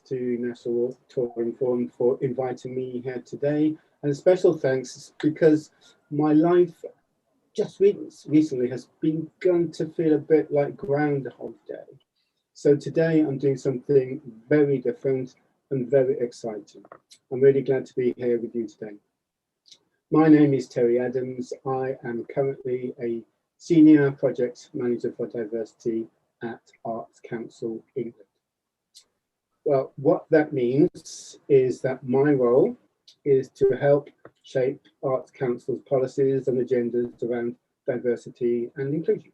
to National Touring Forum for inviting me here today. And a special thanks because my life just recently has begun to feel a bit like Groundhog Day. So today I'm doing something very different and very exciting. I'm really glad to be here with you today. My name is Terry Adams. I am currently a Senior Project Manager for Diversity at Arts Council England. Well, what that means is that my role is to help shape Arts Council's policies and agendas around diversity and inclusion.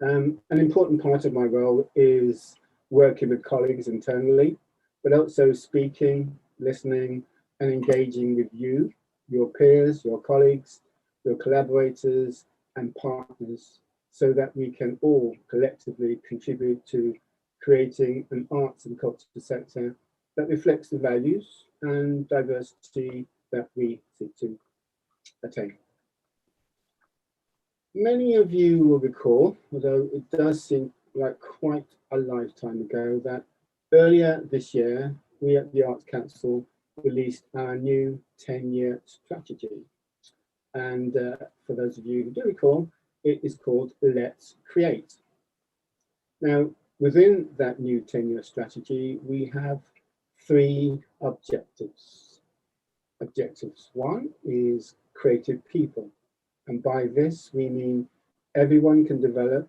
An important part of my role is working with colleagues internally, but also speaking, listening, and engaging with you, your peers, your colleagues, your collaborators, and partners, so that we can all collectively contribute to creating an arts and culture sector that reflects the values and diversity that we seek to attain. Many of you will recall, although it does seem like quite a lifetime ago, that earlier this year, we at the Arts Council released our new 10-year strategy. And for those of you who do recall, it is called Let's Create. Now, within that new 10-year strategy, we have 3 objectives. Objectives 1 is creative people. And by this, we mean everyone can develop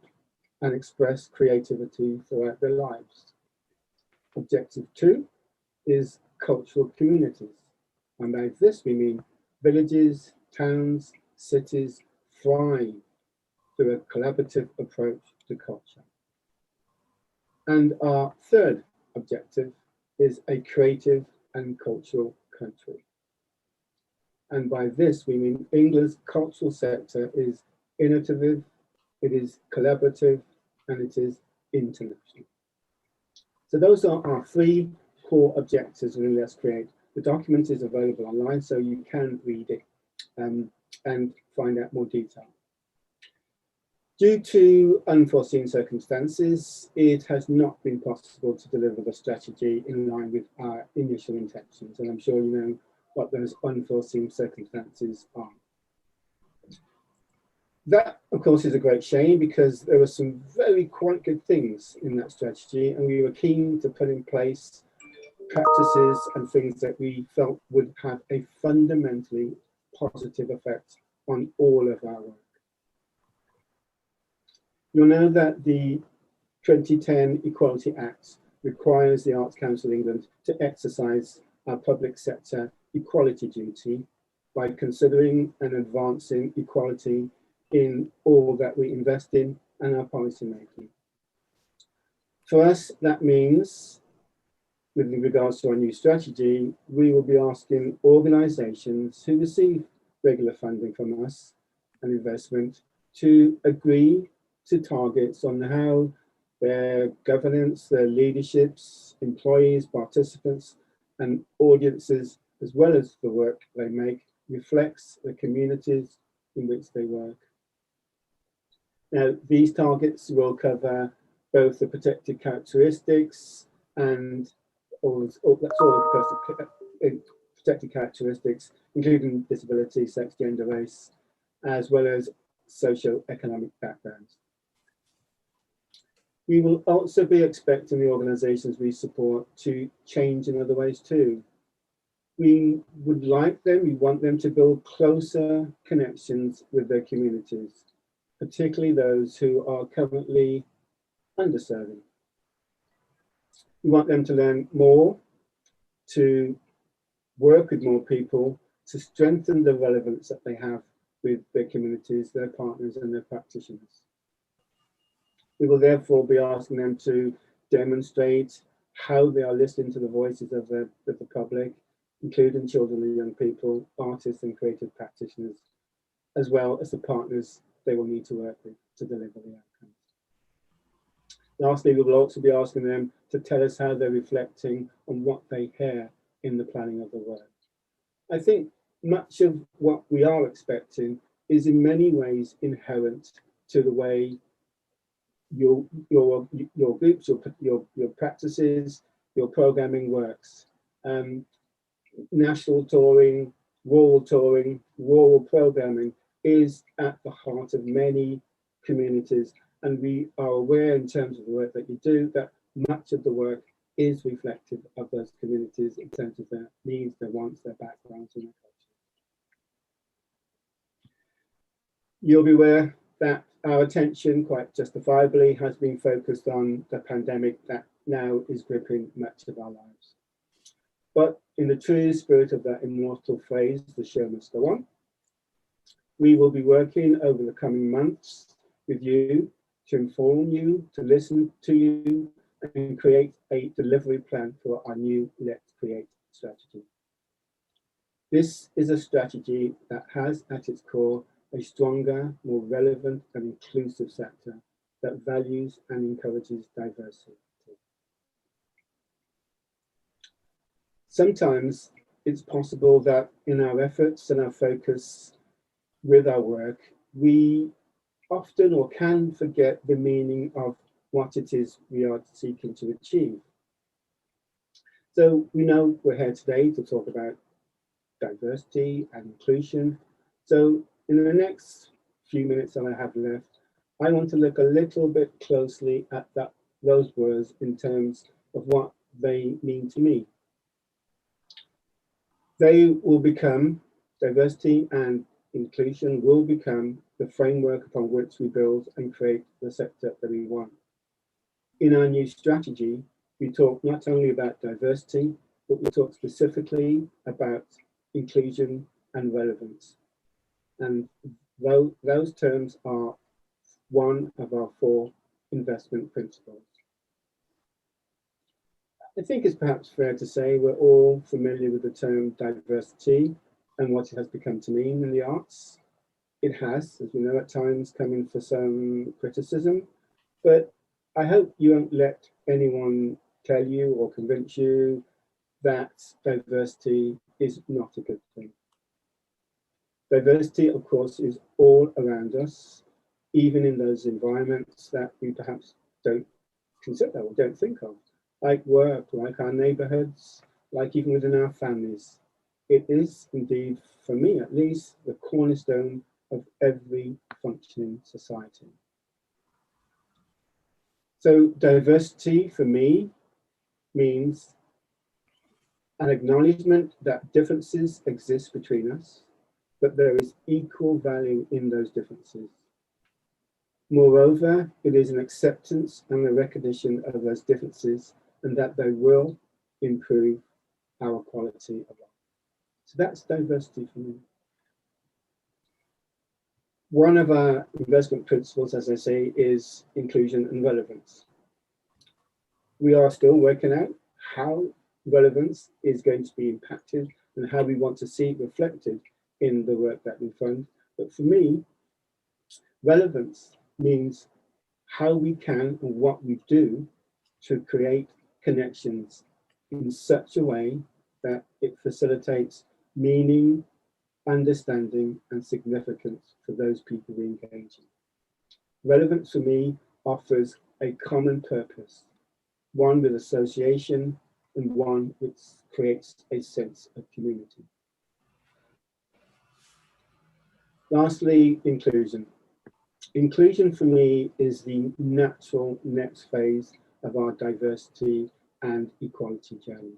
and express creativity throughout their lives. Objective 2 is cultural communities. And by this, we mean villages, towns, cities thrive through a collaborative approach to culture. And our 3rd objective is a creative and cultural country. And by this, we mean England's cultural sector is innovative, it is collaborative, and it is international. So those are our 3 core objectives in Let's Create. The document is available online, so you can read it and find out more detail. Due to unforeseen circumstances, it has not been possible to deliver the strategy in line with our initial intentions, and I'm sure you know what those unforeseen circumstances are. That, of course, is a great shame because there were some quite good things in that strategy, and we were keen to put in place practices and things that we felt would have a fundamentally positive effect on all of our work. You'll know that the 2010 Equality Act requires the Arts Council England to exercise our public sector equality duty by considering and advancing equality in all that we invest in and our policy making. For us, that means, with regards to our new strategy, we will be asking organisations who receive regular funding from us and investment to agree to targets on how their governance, their leaderships, employees, participants, and audiences, as well as the work they make, reflects the communities in which they work. Now, these targets will cover both the protected characteristics and that's all the protected characteristics, including disability, sex, gender, race, as well as socio-economic backgrounds. We will also be expecting the organisations we support to change in other ways too. We want them to build closer connections with their communities, particularly those who are currently underserving. We want them to learn more, to work with more people, to strengthen the relevance that they have with their communities, their partners, and their practitioners. We will therefore be asking them to demonstrate how they are listening to the voices of the public, including children and young people, artists and creative practitioners, as well as the partners they will need to work with to deliver the outcomes. Lastly, we will also be asking them to tell us how they're reflecting on what they hear in the planning of the work. I think much of what we are expecting is in many ways inherent to the way your groups, your practices, your programming works. National touring, rural programming is at the heart of many communities, and we are aware in terms of the work that you do that much of the work is reflective of those communities in terms of their needs, their wants, their backgrounds, and their culture. You'll be aware that our attention, quite justifiably, has been focused on the pandemic that now is gripping much of our lives. But in the true spirit of that immortal phrase, the show must go on, we will be working over the coming months with you to inform you, to listen to you, and create a delivery plan for our new Let's Create strategy. This is a strategy that has at its core a stronger, more relevant and inclusive sector that values and encourages diversity. Sometimes it's possible that in our efforts and our focus with our work, we often or can forget the meaning of what it is we are seeking to achieve. So we know we're here today to talk about diversity and inclusion. So in the next few minutes that I have left, I want to look a little bit closely at those words in terms of what they mean to me. They will become, diversity and inclusion will become the framework upon which we build and create the sector that we want. In our new strategy, we talk not only about diversity, but we talk specifically about inclusion and relevance. And those terms are one of our 4 investment principles. I think it's perhaps fair to say we're all familiar with the term diversity and what it has become to mean in the arts. It has, as we know, at times come in for some criticism, but I hope you won't let anyone tell you or convince you that diversity is not a good thing. Diversity, of course, is all around us, even in those environments that we perhaps don't consider or don't think of, like work, like our neighborhoods, like even within our families. It is indeed, for me at least, the cornerstone of every functioning society. So diversity for me means an acknowledgement that differences exist between us, but there is equal value in those differences. Moreover, it is an acceptance and a recognition of those differences and that they will improve our quality of life. So that's diversity for me. One of our investment principles, as I say, is inclusion and relevance. We are still working out how relevance is going to be impacted and how we want to see it reflected in the work that we fund. But for me, relevance means how we can and what we do to create connections in such a way that it facilitates meaning, understanding, and significance for those people we engage in. Relevance for me offers a common purpose, one with association and one which creates a sense of community. Lastly, inclusion. Inclusion for me is the natural next phase of our diversity and equality journey.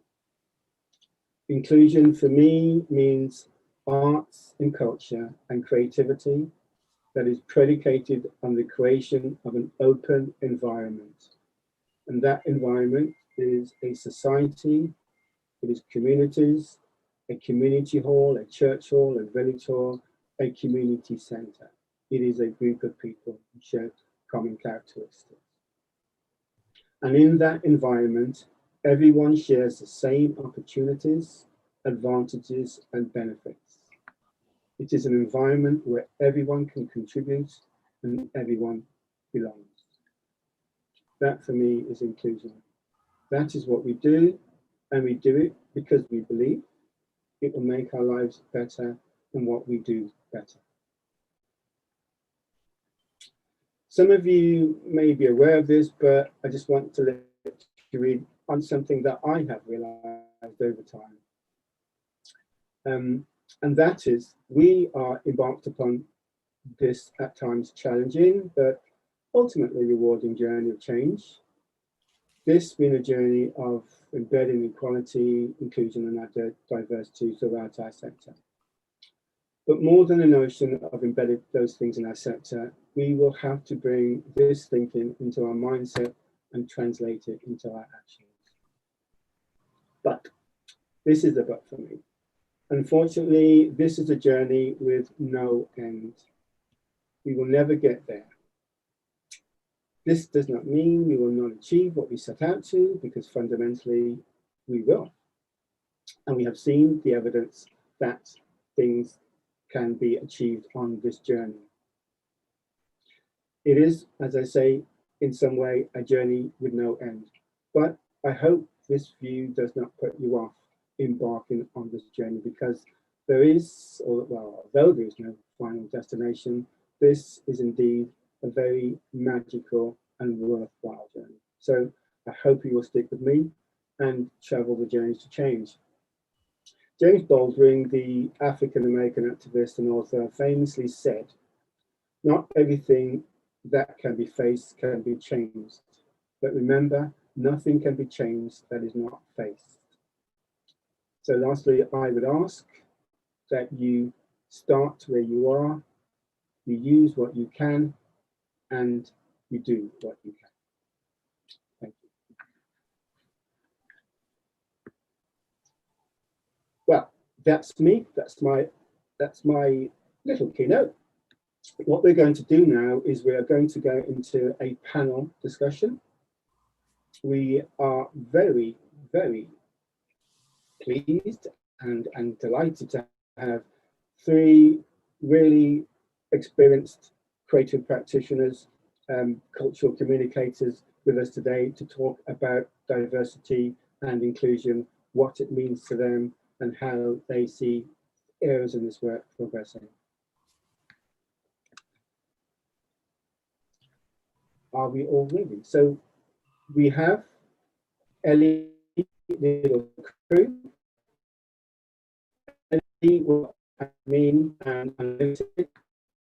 Inclusion for me means arts and culture and creativity that is predicated on the creation of an open environment. And that environment is a society, it is communities, a community hall, a church hall, a village hall, a community centre. It is a group of people who share common characteristics. And in that environment, everyone shares the same opportunities, advantages, and benefits. It is an environment where everyone can contribute and everyone belongs. That for me is inclusion. That is what we do, and we do it because we believe it will make our lives better and what we do better. Some of you may be aware of this, but I just want to let you read on something that I have realized over time. And that is, we are embarked upon this at times challenging, but ultimately rewarding journey of change. This being a journey of embedding equality, inclusion, and diversity throughout our sector. But more than the notion of embedding those things in our sector, we will have to bring this thinking into our mindset and translate it into our actions. But this is the but for me. Unfortunately, this is a journey with no end. We will never get there. This does not mean we will not achieve what we set out to, because fundamentally we will. And we have seen the evidence that things can be achieved on this journey. It is, as I say, in some way a journey with no end. But I hope this view does not put you off embarking on this journey, because there is, or well, although there is no final destination, this is indeed a very magical and worthwhile journey. So I hope you will stick with me and travel the journeys to change. James Baldwin, the African-American activist and author, famously said, "Not everything that can be faced can be changed. But remember, nothing can be changed that is not faced." So lastly, I would ask that you start where you are, you use what you can, and you do what you can. Thank you. Well, that's me. That's my little keynote. What we're going to do now is we are going to go into a panel discussion. We are very, very pleased and delighted to have three really experienced creative practitioners, cultural communicators with us today to talk about diversity and inclusion, what it means to them, and how they see areas in this work progressing. Are we all ready? So we have Elle Liddell-Crewe. Elle will admin and analytics,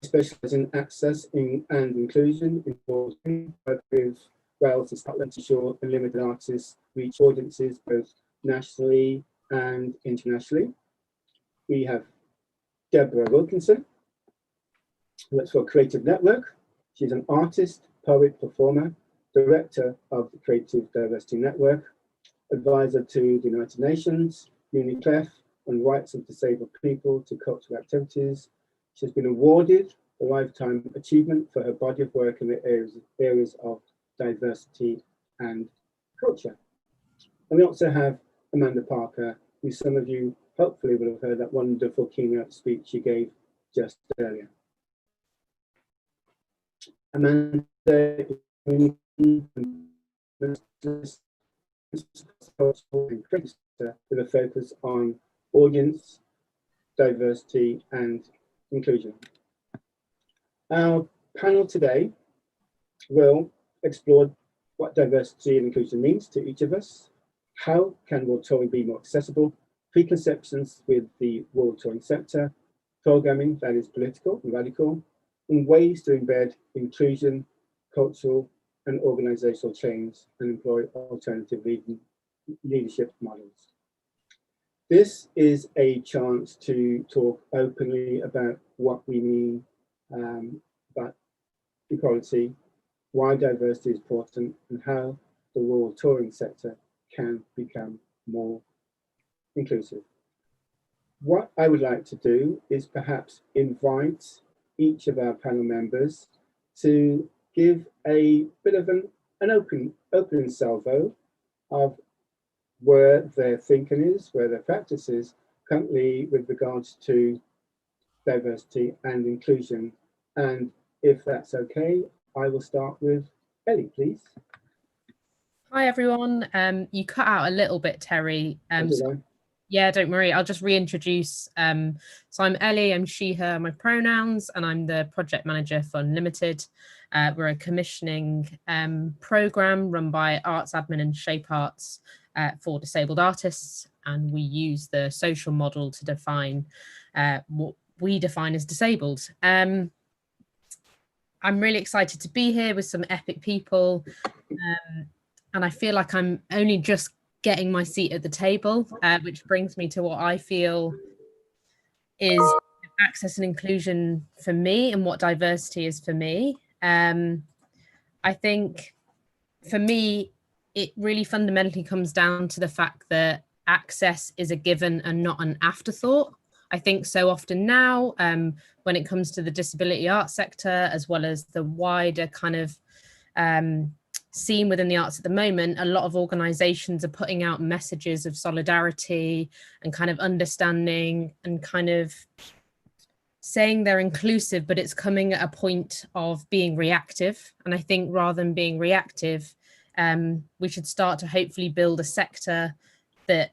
specialise in access and inclusion, involving work with Wales and Scotland to ensure unlimited artists reach audiences both nationally and internationally. We have Deborah Wilkinson, who works for Creative Network. She's an artist, poet, performer, director of the Creative Diversity Network, advisor to the United Nations, UNICEF, on rights of disabled people to cultural activities. She's been awarded a Lifetime Achievement for her body of work in the areas of diversity and culture. And we also have Amanda Parker, who some of you hopefully will have heard that wonderful keynote speech she gave just earlier. Amanda is with a focus on audience, diversity, and inclusion. Our panel today will explore what diversity and inclusion means to each of us, how can world touring be more accessible, preconceptions with the world touring sector, programming that is political and radical, and ways to embed inclusion, cultural and organizational change and employ alternative leadership models. This is a chance to talk openly about what we mean about equality, why diversity is important, and how the world touring sector can become more inclusive. What I would like to do is perhaps invite each of our panel members to give a bit of an opening salvo of where their thinking is, where their practice is currently with regards to diversity and inclusion. And if that's okay, I will start with Elle, please. Hi, everyone. You cut out a little bit, Terry. Yeah, don't worry. I'll just reintroduce. So I'm Elle, I'm she, her, my pronouns, and I'm the project manager for Unlimited. We're a commissioning program run by Arts Admin and Shape Arts for disabled artists, and we use the social model to define what we define as disabled. I'm really excited to be here with some epic people, and I feel like I'm only just getting my seat at the table, which brings me to what I feel is access and inclusion for me and what diversity is for me. I think for me, it really fundamentally comes down to the fact that access is a given and not an afterthought. I think so often now, when it comes to the disability arts sector, as well as the wider kind of scene within the arts at the moment, a lot of organizations are putting out messages of solidarity and kind of understanding and kind of saying they're inclusive, but it's coming at a point of being reactive. And I think rather than being reactive, we should start to hopefully build a sector that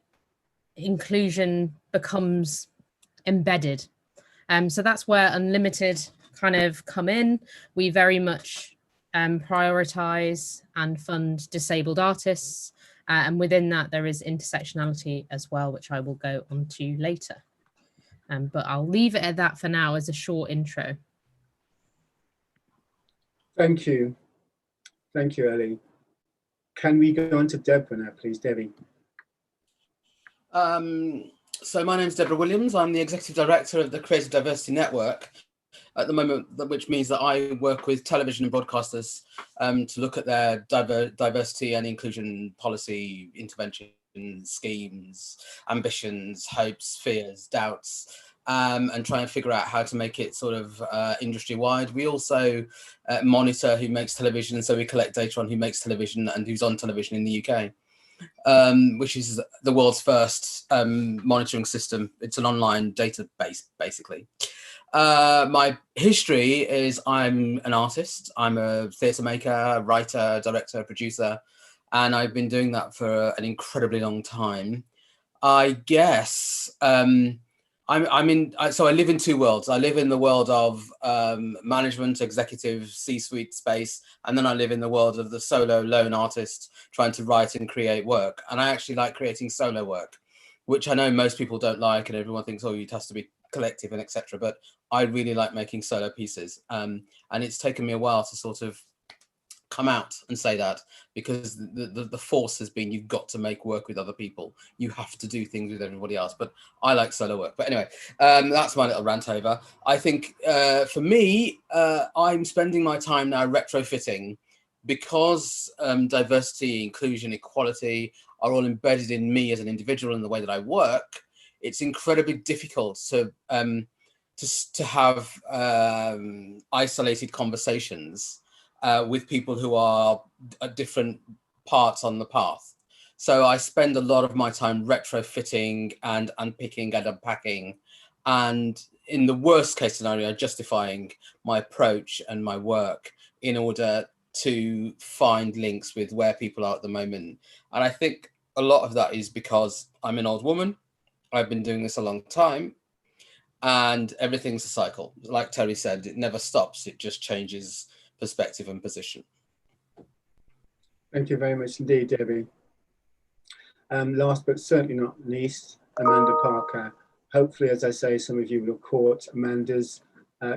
inclusion becomes embedded. So that's where Unlimited kind of come in. We very much prioritize and fund disabled artists. And within that, there is intersectionality as well, which I will go on to later. But I'll leave it at that for now as a short intro. Thank you. Thank you, Ellie. Can we go on to Deborah now, please, Debbie? So my name is Deborah Williams. I'm the Executive Director of the Creative Diversity Network at the moment, which means that I work with television and broadcasters to look at their diversity and inclusion policy intervention schemes, ambitions, hopes, fears, doubts, and try and figure out how to make it sort of industry-wide. We also monitor who makes television, so we collect data on who makes television and who's on television in the UK. Which is the world's first monitoring system. It's an online database, basically. My history is I'm an artist. I'm a theatre maker, writer, director, producer, and I've been doing that for an incredibly long time. I guess so I live in two worlds. I live in the world of management, executive, C-suite space, and then I live in the world of the solo lone artist trying to write and create work. And I actually like creating solo work, which I know most people don't like, and everyone thinks, oh, it has to be collective and etc. But I really like making solo pieces, and it's taken me a while to sort of come out and say that, because the force has been you've got to make work with other people. You have to do things with everybody else. But I like solo work. But anyway, that's my little rant over. I think for me, I'm spending my time now retrofitting, because diversity, inclusion, equality are all embedded in me as an individual and the way that I work. It's incredibly difficult to have isolated conversations with people who are at different parts on the path. So I spend a lot of my time retrofitting and unpicking and unpacking, and in the worst case scenario, justifying my approach and my work in order to find links with where people are at the moment. And I think a lot of that is because I'm an old woman. I've been doing this a long time, and everything's a cycle. Like Terry said, it never stops. It just changes perspective and position. Thank you very much indeed, Debbie. Last but certainly not least, Amanda Parker. Hopefully, as I say, some of you will have caught Amanda's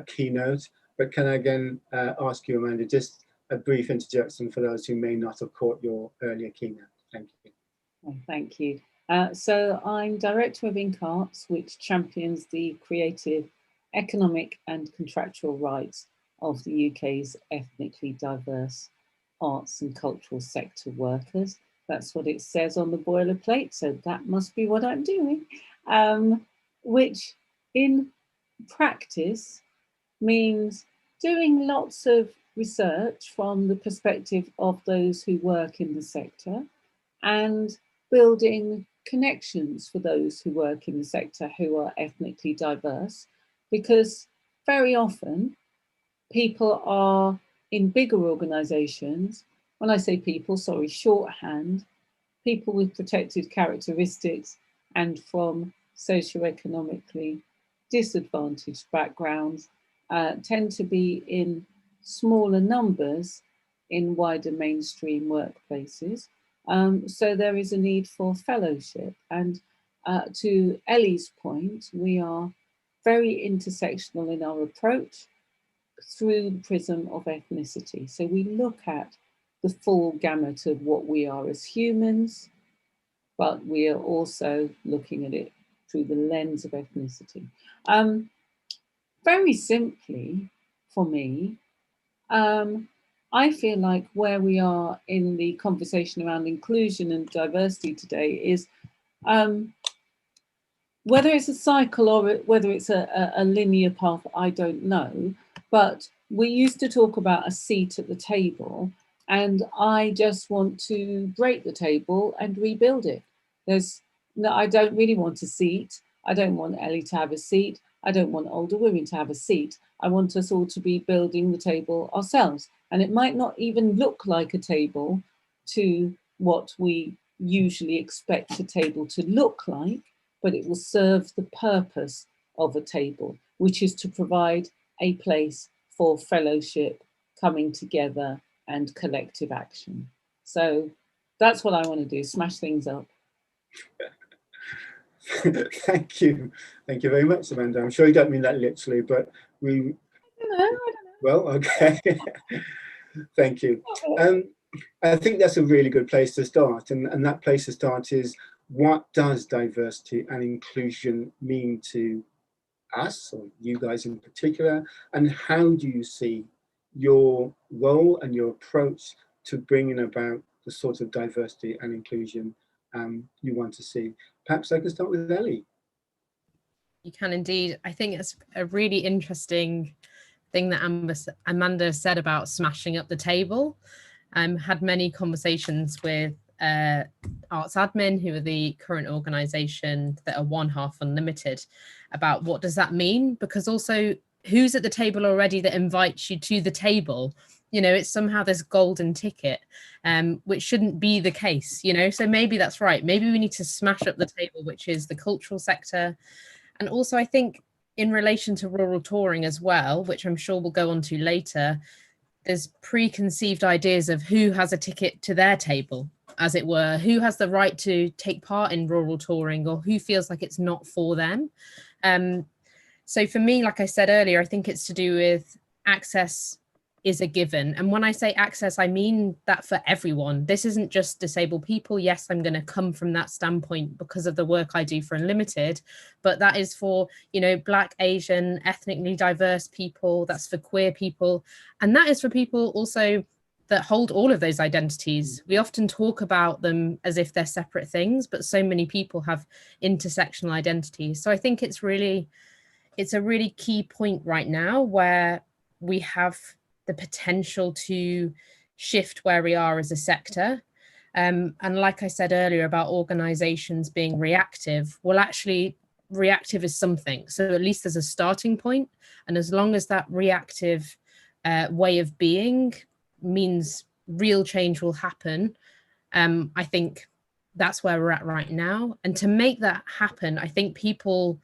keynote, but can I again ask you, Amanda, just a brief introduction for those who may not have caught your earlier keynote. Thank you. Oh, thank you. So I'm Director of Inc. Arts, which champions the creative, economic and contractual rights of the UK's ethnically diverse arts and cultural sector workers. That's what it says on the boilerplate, so that must be what I'm doing, which in practice means doing lots of research from the perspective of those who work in the sector and building connections for those who work in the sector who are ethnically diverse, because very often people are in bigger organisations. When I say people, sorry, shorthand, people with protected characteristics and from socioeconomically disadvantaged backgrounds tend to be in smaller numbers in wider mainstream workplaces. So there is a need for fellowship. And to Ellie's point, we are very intersectional in our approach through the prism of ethnicity. So we look at the full gamut of what we are as humans, but we are also looking at it through the lens of ethnicity. Very simply, for me, I feel like where we are in the conversation around inclusion and diversity today is whether it's a cycle or whether it's a linear path, I don't know. But we used to talk about a seat at the table, and I just want to break the table and rebuild it. I don't really want a seat. I don't want Ellie to have a seat. I don't want older women to have a seat. I want us all to be building the table ourselves. And it might not even look like a table to what we usually expect a table to look like, but it will serve the purpose of a table, which is to provide a place for fellowship, coming together, and collective action. So that's what I want to do, smash things up. Thank you. Thank you very much, Amanda. I'm sure you don't mean that literally, but we... I don't know. Well, okay. Thank you. I think that's a really good place to start. And that place to start is, what does diversity and inclusion mean to us, or you guys in particular? And how do you see your role and your approach to bringing about the sort of diversity and inclusion you want to see? Perhaps I can start with Ellie. You can indeed. I think it's a really interesting thing that Amanda said about smashing up the table. Had many conversations with ArtsAdmin, who are the current organisation that are one half Unlimited, about what does that mean? Because also, who's at the table already that invites you to the table? You know, it's somehow this golden ticket, which shouldn't be the case, you know? So maybe that's right. Maybe we need to smash up the table, which is the cultural sector. And also, I think in relation to rural touring as well, which I'm sure we'll go on to later, there's preconceived ideas of who has a ticket to their table, as it were, who has the right to take part in rural touring, or who feels like it's not for them. So for me, like I said earlier, I think it's to do with access is a given. And when I say access, I mean that for everyone. This isn't just disabled people. Yes, I'm going to come from that standpoint because of the work I do for Unlimited, but that is for, you know, Black, Asian, ethnically diverse people. That's for queer people. And that is for people also that hold all of those identities. We often talk about them as if they're separate things, but so many people have intersectional identities. So I think it's a really key point right now where we have the potential to shift where we are as a sector. And like I said earlier about organizations being reactive, well, actually reactive is something. So at least there's a starting point. And as long as that reactive way of being means real change will happen, I think that's where we're at right now. And to make that happen, I think people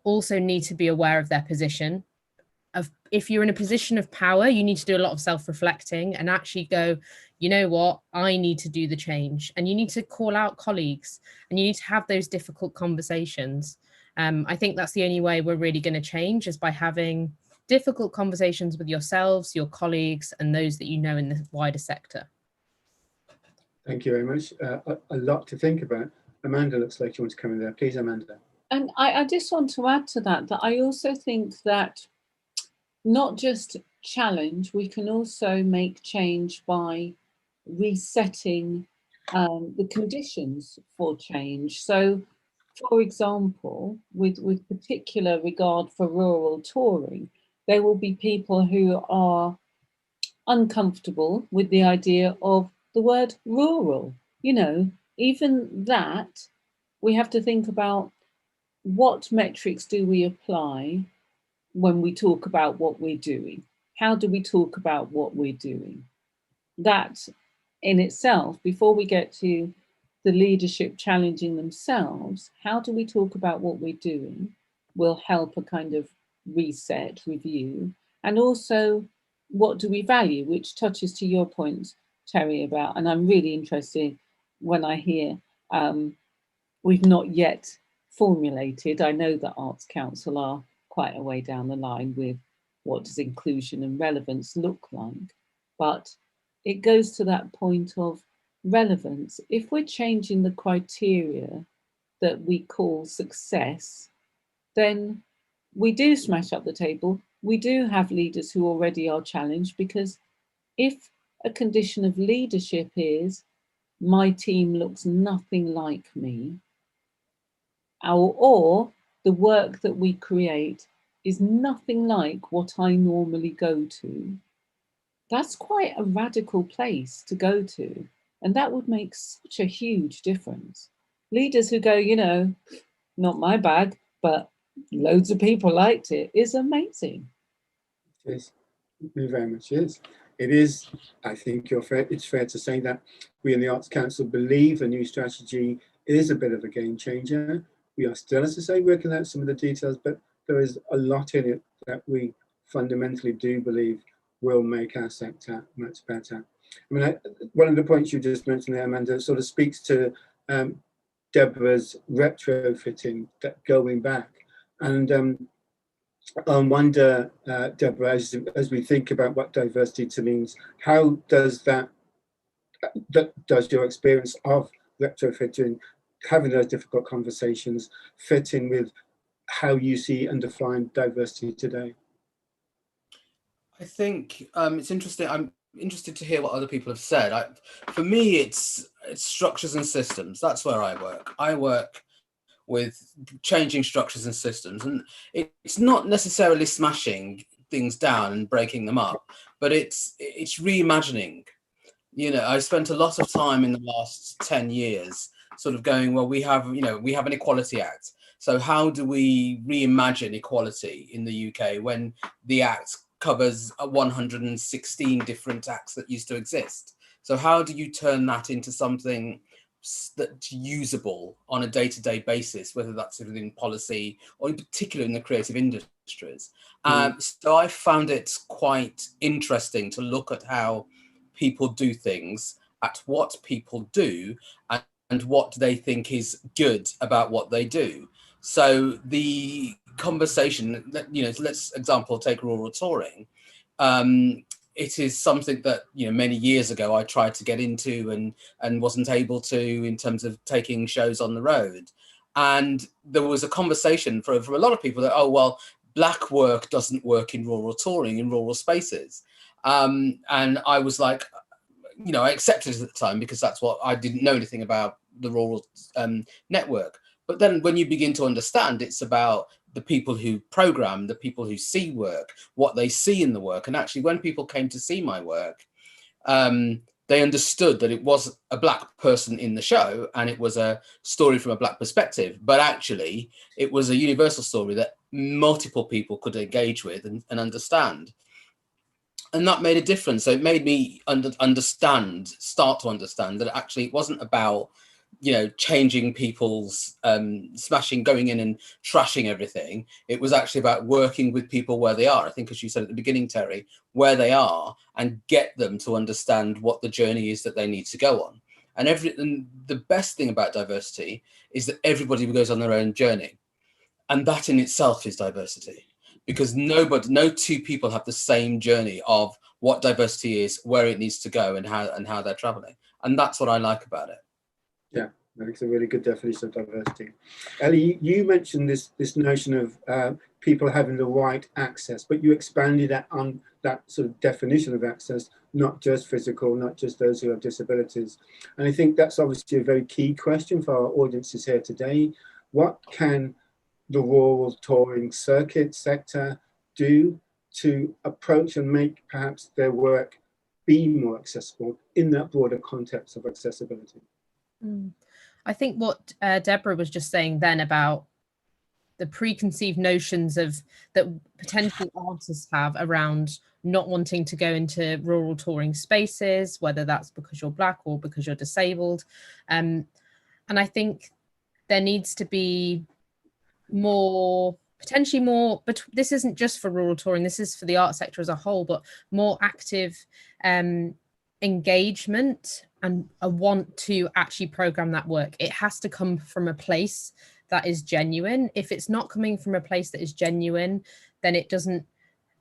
also need to be aware of their position. If you're in a position of power, you need to do a lot of self-reflecting and actually go, you know what, I need to do the change. And you need to call out colleagues and you need to have those difficult conversations. I think that's the only way we're really going to change, is by having difficult conversations with yourselves, your colleagues, and those that you know in the wider sector. Thank you very much. A lot to think about. Amanda, looks like you want to come in there. Please, Amanda. And I just want to add to that I also think that not just challenge, we can also make change by resetting the conditions for change. So, for example, with particular regard for rural touring, there will be people who are uncomfortable with the idea of the word rural. You know, even that, we have to think about what metrics do we apply when we talk about what we're doing. How do we talk about what we're doing? That in itself, before we get to the leadership challenging themselves, how do we talk about what we're doing will help a kind of reset, review. And also what do we value, which touches to your point, Terry, about, and I'm really interested when I hear we've not yet formulated. I know that Arts Council are quite a way down the line with what does inclusion and relevance look like, but it goes to that point of relevance. If we're changing the criteria that we call success, then we do smash up the table. We do have leaders who already are challenged, because if a condition of leadership is my team looks nothing like me, or the work that we create is nothing like what I normally go to, that's quite a radical place to go to. And that would make such a huge difference. Leaders who go, you know, not my bag, but loads of people liked it, is amazing. It is. It very much is. It is, I think it's fair to say that we in the Arts Council believe the new strategy is a bit of a game changer. We are still, as I say, working out some of the details, but there is a lot in it that we fundamentally do believe will make our sector much better. I mean, one of the points you just mentioned there, Amanda, sort of speaks to Deborah's retrofitting, that going back. And I wonder, Deborah, as we think about what diversity to means, how does does your experience of retrofitting, having those difficult conversations, fit in with how you see and define diversity today? I think it's interesting. I'm interested to hear what other people have said. For me, it's structures and systems. That's where I work. I work with changing structures and systems, and it's not necessarily smashing things down and breaking them up, but it's reimagining. You know, I spent a lot of time in the last 10 years sort of going, well, we have an Equality Act. So how do we reimagine equality in the UK when the Act covers 116 different acts that used to exist? So how do you turn that into something that's usable on a day-to-day basis, whether that's within policy or in particular in the creative industries? So I found it quite interesting to look at how people do things, at what people do, and what they think is good about what they do. So the conversation, you know, let's example take rural touring. It is something that, you know, many years ago I tried to get into and wasn't able to, in terms of taking shows on the road. And there was a conversation from a lot of people that, oh, well, black work doesn't work in rural touring, in rural spaces. And I was like, you know, I accepted it at the time because that's what I didn't know anything about the rural network. But then when you begin to understand, it's about the people who program, the people who see work, what they see in the work. And actually, when people came to see my work, they understood that it was a black person in the show and it was a story from a black perspective. But actually, it was a universal story that multiple people could engage with and understand. And that made a difference. So it made me start to understand that actually it wasn't about, you know, changing people's smashing, going in and trashing everything. It was actually about working with people where they are. I think, as you said at the beginning, Terry, where they are, and get them to understand what the journey is that they need to go on. And the best thing about diversity is that everybody goes on their own journey. And that in itself is diversity, because no two people have the same journey of what diversity is, where it needs to go, and how they're traveling. And that's what I like about it. Yeah, that's a really good definition of diversity. Ellie, you mentioned this notion of people having the right access, but you expanded that on that sort of definition of access, not just physical, not just those who have disabilities. And I think that's obviously a very key question for our audiences here today. What can the rural touring circuit sector do to approach and make perhaps their work be more accessible in that broader context of accessibility? I think what Deborah was just saying then about the preconceived notions of that potential artists have around not wanting to go into rural touring spaces, whether that's because you're black or because you're disabled. And I think there needs to be more potentially more, but this isn't just for rural touring, this is for the art sector as a whole, but more active engagement and a want to actually program that work. It has to come from a place that is genuine. If it's not coming from a place that is genuine, then it doesn't,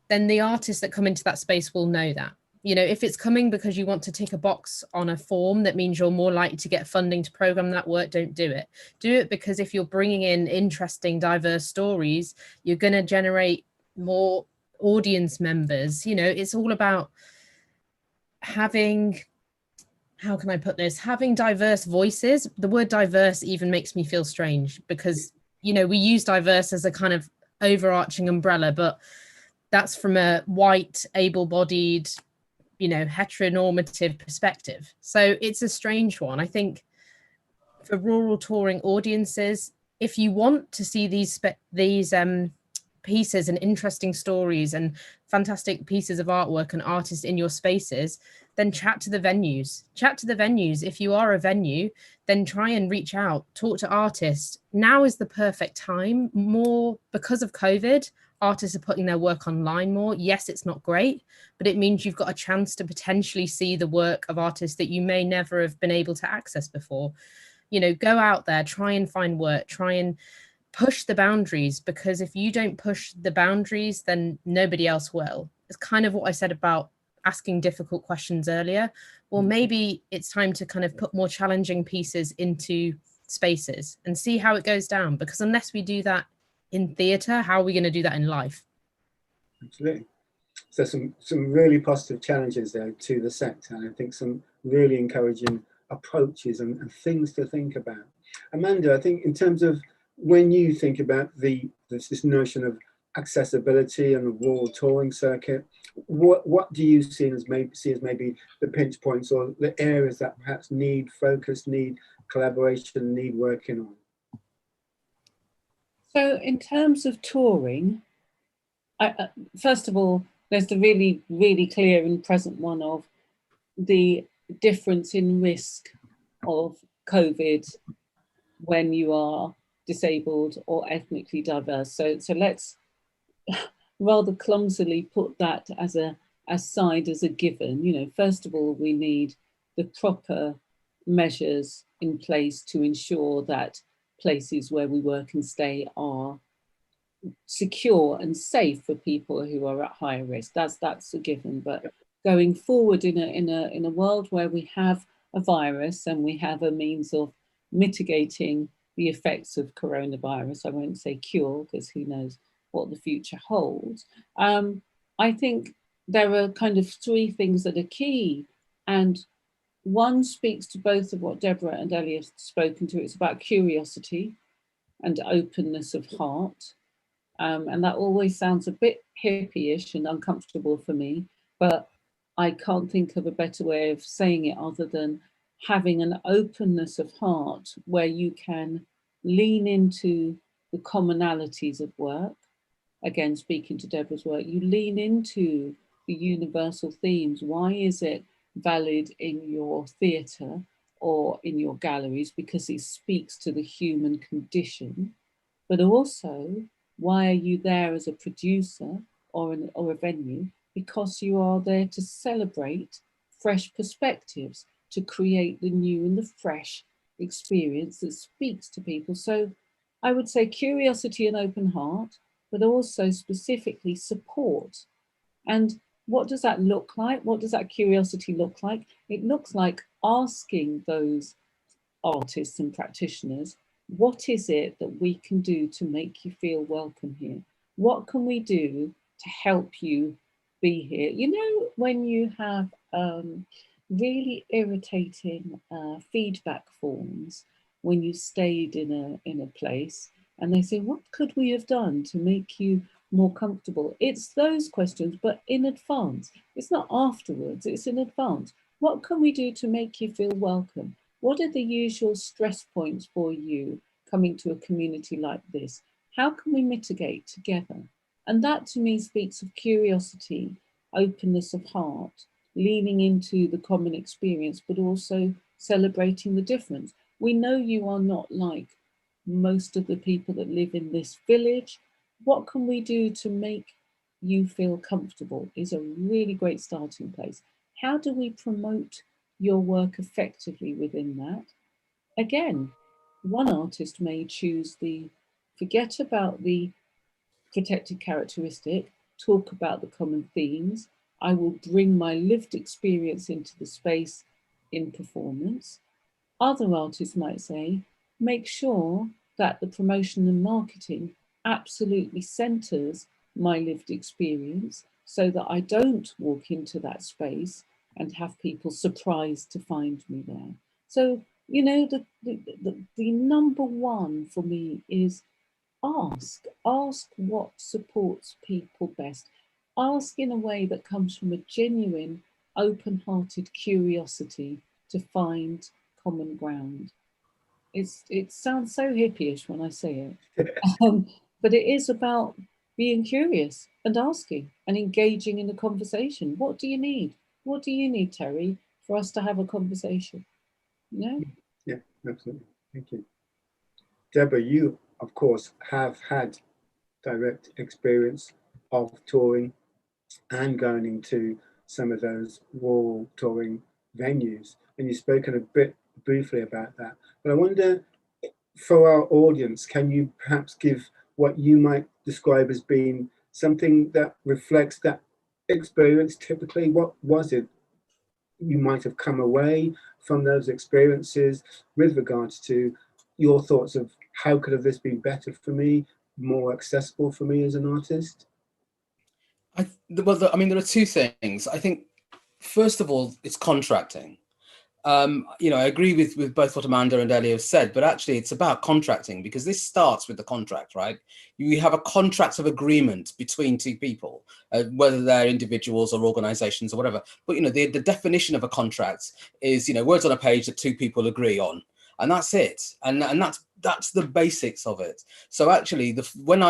then the artists that come into that space will know that. You know, if it's coming because you want to tick a box on a form, that means you're more likely to get funding to program that work, don't do it. Do it because if you're bringing in interesting, diverse stories, you're going to generate more audience members. You know, it's all about having, how can I put this, having diverse voices. The word diverse even makes me feel strange because, you know, we use diverse as a kind of overarching umbrella, but that's from a white, able-bodied, you know, heteronormative perspective. So it's a strange one. I think for rural touring audiences, if you want to see these pieces and interesting stories and fantastic pieces of artwork and artists in your spaces, then chat to the venues. Chat to the venues. If you are a venue, then try and reach out, talk to artists. Now is the perfect time. More because of COVID, artists are putting their work online more. Yes, it's not great, but it means you've got a chance to potentially see the work of artists that you may never have been able to access before. You know, go out there, try and find work, try and push the boundaries, because if you don't push the boundaries, then nobody else will. It's kind of what I said about asking difficult questions earlier. Well, maybe it's time to kind of put more challenging pieces into spaces and see how it goes down, because unless we do that in theatre, how are we going to do that in life? Absolutely. So some really positive challenges there to the sector, and I think some really encouraging approaches and things to think about. Amanda, I think in terms of when you think about this notion of accessibility and the rural touring circuit, what do you see as maybe the pinch points or the areas that perhaps need focus, need collaboration, need working on? So in terms of touring, first of all, there's the really, really clear and present one of the difference in risk of COVID when you are disabled or ethnically diverse. So let's rather clumsily put that as a given. You know, first of all, we need the proper measures in place to ensure that places where we work and stay are secure and safe for people who are at higher risk. That's a given. But going forward in a world where we have a virus and we have a means of mitigating the effects of coronavirus, I won't say cure because who knows what the future holds. I think there are kind of three things that are key, and one speaks to both of what Deborah and Elle have spoken to. It's about curiosity and openness of heart. And that always sounds a bit hippie-ish and uncomfortable for me, but I can't think of a better way of saying it other than having an openness of heart where you can lean into the commonalities of work. Again, speaking to Deborah's work, you lean into the universal themes. Why is it valid in your theatre or in your galleries? Because it speaks to the human condition, but also, why are you there as a producer or a venue? Because you are there to celebrate fresh perspectives, to create the new and the fresh experience that speaks to people. So I would say curiosity and open heart, but also specifically support. And what does that look like? What does that curiosity look like? It looks like asking those artists and practitioners, what is it that we can do to make you feel welcome here? What can we do to help you be here? You know, when you have really irritating feedback forms when you stayed in a place, and they say, what could we have done to make you more comfortable? It's those questions, but in advance. It's not afterwards, it's in advance. What can we do to make you feel welcome? What are the usual stress points for you coming to a community like this? How can we mitigate together? And that to me speaks of curiosity, openness of heart, leaning into the common experience, but also celebrating the difference. We know you are not like most of the people that live in this village what can we do to make you feel comfortable is a really great starting place. How do we promote your work effectively within that? Again, one artist may choose the forget about the protected characteristic, talk about the common themes. I will bring my lived experience into the space in performance. Other artists might say, make sure that the promotion and marketing absolutely centers my lived experience so that I don't walk into that space and have people surprised to find me there. So, you know, the number one for me is ask what supports people best. Ask in a way that comes from a genuine, open-hearted curiosity to find common ground. It sounds so hippie-ish when I say it, but it is about being curious and asking and engaging in a conversation. What do you need? What do you need, Terry, for us to have a conversation? You know? Yeah, absolutely. Thank you. Deborah, you, of course, have had direct experience of touring and going into some of those rural touring venues, and you've spoken a bit briefly about that. But I wonder, for our audience, can you perhaps give what you might describe as being something that reflects that experience typically? What was it you might have come away from those experiences with regards to your thoughts of how could have this been better for me, more accessible for me as an artist? I mean, there are two things. I think, first of all, it's contracting. You know, I agree with both what Amanda and Elle have said, but actually it's about contracting, because this starts with the contract, right? You have a contract of agreement between two people, whether they're individuals or organizations or whatever. But, you know, the definition of a contract is, you know, words on a page that two people agree on. And that's it. And that's the basics of it. So actually, when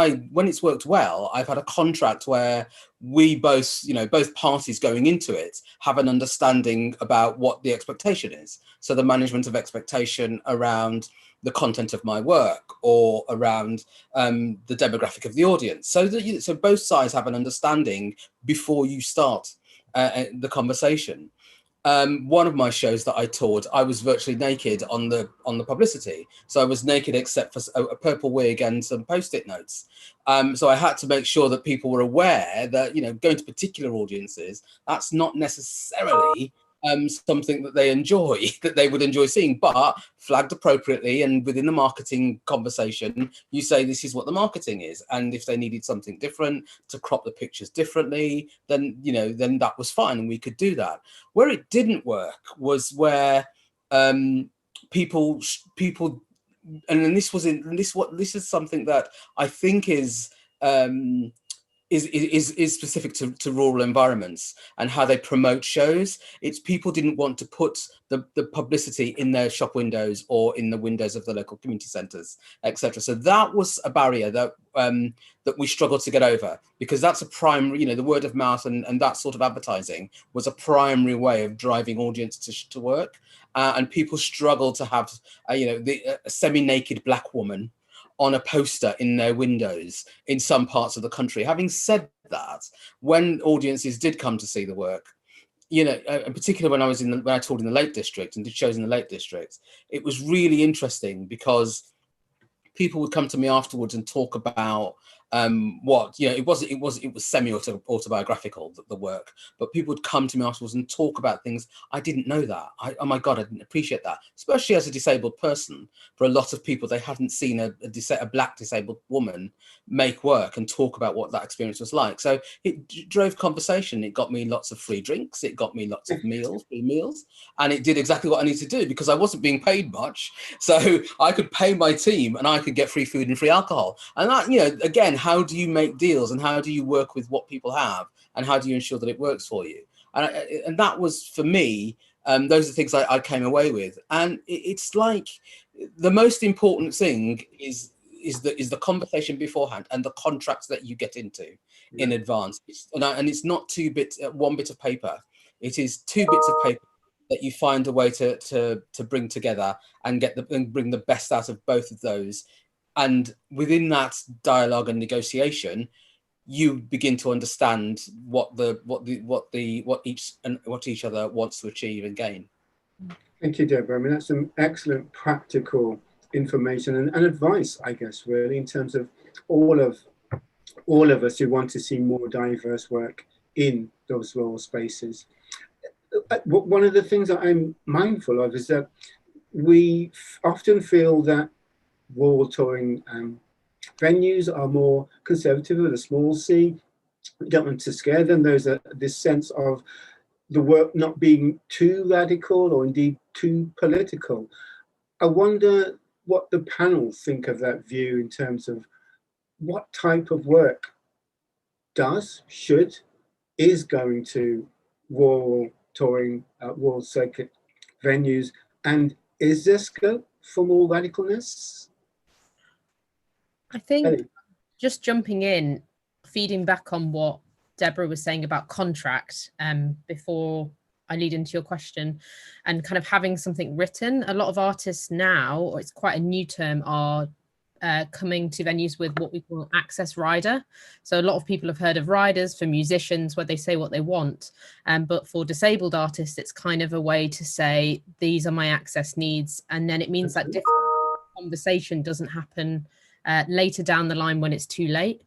it's worked well, I've had a contract where we both, you know, both parties going into it have an understanding about what the expectation is. So the management of expectation around the content of my work or around the demographic of the audience. So so both sides have an understanding before you start the conversation. One of my shows that I toured, I was virtually naked on the publicity. So I was naked except for a purple wig and some post-it notes. So I had to make sure that people were aware that, you know, going to particular audiences, that's not necessarily something that they enjoy, that they would enjoy seeing, but flagged appropriately. And within the marketing conversation, you say this is what the marketing is. And if they needed something different to crop the pictures differently, then, you know, then that was fine and we could do that. Where it didn't work was where people, and this is something that I think is specific to rural environments and how they promote shows. It's people didn't want to put the publicity in their shop windows or in the windows of the local community centres, etc. So that was a barrier that that we struggled to get over, because that's a primary, you know, the word of mouth and that sort of advertising was a primary way of driving audience to work. And people struggle to have, you know, a semi-naked black woman on a poster in their windows in some parts of the country. Having said that, when audiences did come to see the work, you know, in particular when I toured in the Lake District and did shows in the Lake District, it was really interesting because people would come to me afterwards and talk about what, you know, it was semi-autobiographical, the work, but people would come to me afterwards and talk about things. I didn't know that. Oh my God, I didn't appreciate that. Especially as a disabled person, for a lot of people, they hadn't seen a black disabled woman make work and talk about what that experience was like. So it drove conversation. It got me lots of free drinks. It got me lots of free meals. And it did exactly what I needed to do, because I wasn't being paid much. So I could pay my team and I could get free food and free alcohol. And that, you know, again, how do you make deals and how do you work with what people have and how do you ensure that it works for you? And that was, for me, those are the things I came away with. And it's like the most important thing is the conversation beforehand and the contracts that you get into in advance. And it's not one bit of paper. It is 2 bits of paper that you find a way to bring together and bring the best out of both of those And within that dialogue and negotiation, you begin to understand what each other wants to achieve and gain. Thank you, Deborah. I mean, that's some excellent practical information and advice, I guess, really, in terms of all of us who want to see more diverse work in those rural spaces. One of the things that I'm mindful of is that we often feel that rural touring venues are more conservative with a small c. We don't want to scare them. There's this sense of the work not being too radical or indeed too political. I wonder what the panel think of that view in terms of what type of work is going to rural touring, rural circuit venues, and is there scope for more radicalness? I think Ellie? Just jumping in, feeding back on what Deborah was saying about contract, before I lead into your question, and kind of having something written. A lot of artists now, or it's quite a new term, are coming to venues with what we call access rider. So a lot of people have heard of riders for musicians where they say what they want. But for disabled artists, it's kind of a way to say, these are my access needs. And then it means that different conversation doesn't happen later down the line when it's too late.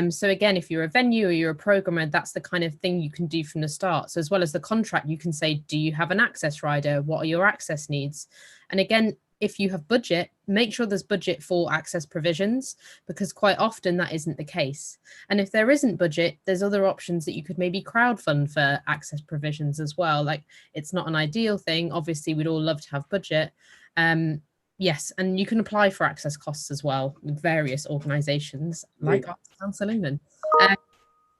So again, if you're a venue or you're a programmer, that's the kind of thing you can do from the start. So as well as the contract, you can say, do you have an access rider? What are your access needs? And again, if you have budget, make sure there's budget for access provisions, because quite often that isn't the case. And if there isn't budget, there's other options that you could maybe crowdfund for access provisions as well. Like, it's not an ideal thing. Obviously, we'd all love to have budget. Yes, and you can apply for access costs as well with various organisations like Arts Council England.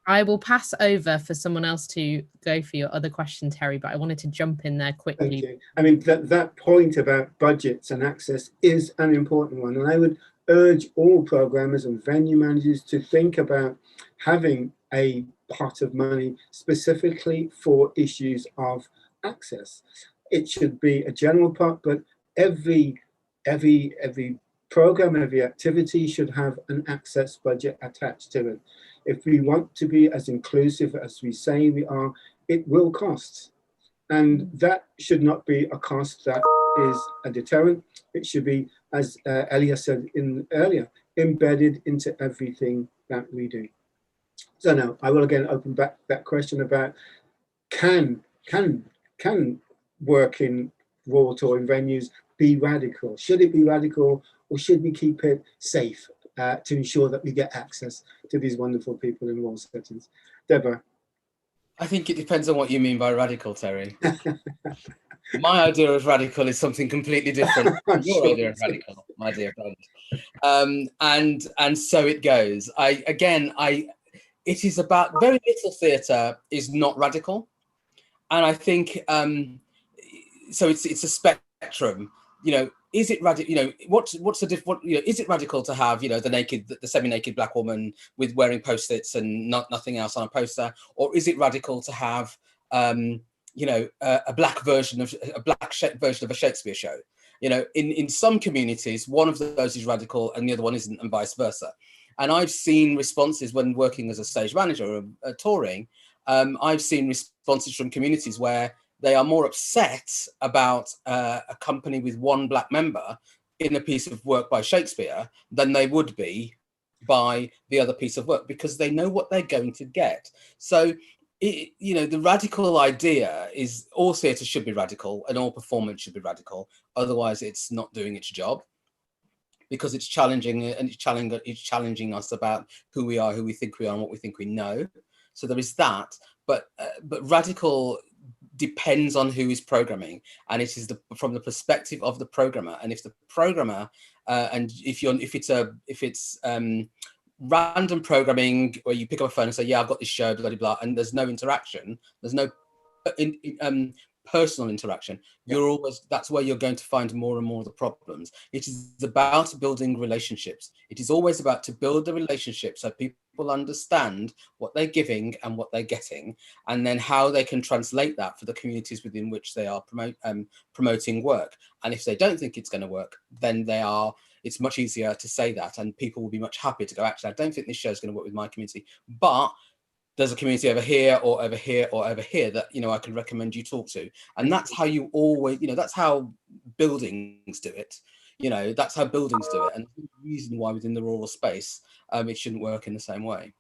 I will pass over for someone else to go for your other question, Terry, but I wanted to jump in there quickly. Thank you. I mean, that point about budgets and access is an important one. And I would urge all programmers and venue managers to think about having a pot of money specifically for issues of access. It should be a general pot, but every program, every activity should have an access budget attached to it. If we want to be as inclusive as we say we are, it will cost. And that should not be a cost that is a deterrent. It should be, as Elia said earlier, embedded into everything that we do. So now I will again open back that question about can work in rural touring venues be radical? Should it be radical, or should we keep it safe to ensure that we get access to these wonderful people in rural settings? Deborah? I think it depends on what you mean by radical, Terry. My idea of radical is something completely different from your idea of radical, my dear friend. And so it goes. It is about very little theatre is not radical, and I think so. It's a spectrum. You know, is it radical? You know, what's the difference? You know, is it radical to have, you know, the semi-naked black woman with wearing post-its and nothing else on a poster, or is it radical to have you know, a black version of a Shakespeare show? You know, in some communities, one of those is radical and the other one isn't, and vice versa. And I've seen responses when working as a stage manager or touring. I've seen responses from communities where they are more upset about a company with one black member in a piece of work by Shakespeare than they would be by the other piece of work, because they know what they're going to get. So, you know, the radical idea is all theatre should be radical and all performance should be radical. Otherwise, it's not doing its job, because it's challenging, and it's challenging us about who we are, who we think we are, and what we think we know. So there is that. But radical depends on who is programming, and it is from the perspective of the programmer. And if the programmer and if it's random programming where you pick up a phone and say, yeah, I've got this show, blah blah blah, and there's no interaction, there's no personal interaction, that's where you're going to find more and more of the problems. It is about building relationships. It is always about to build the relationship so people understand what they're giving and what they're getting, and then how they can translate that for the communities within which they are promoting work. And if they don't think it's going to work, then it's much easier to say that, and people will be much happier to go, actually, I don't think this show is going to work with my community, but there's a community over here or over here or over here that, you know, I could recommend you talk to. And that's how you always, you know, that's how buildings do it. You know, that's how buildings do it. And the reason why within the rural space, it shouldn't work in the same way.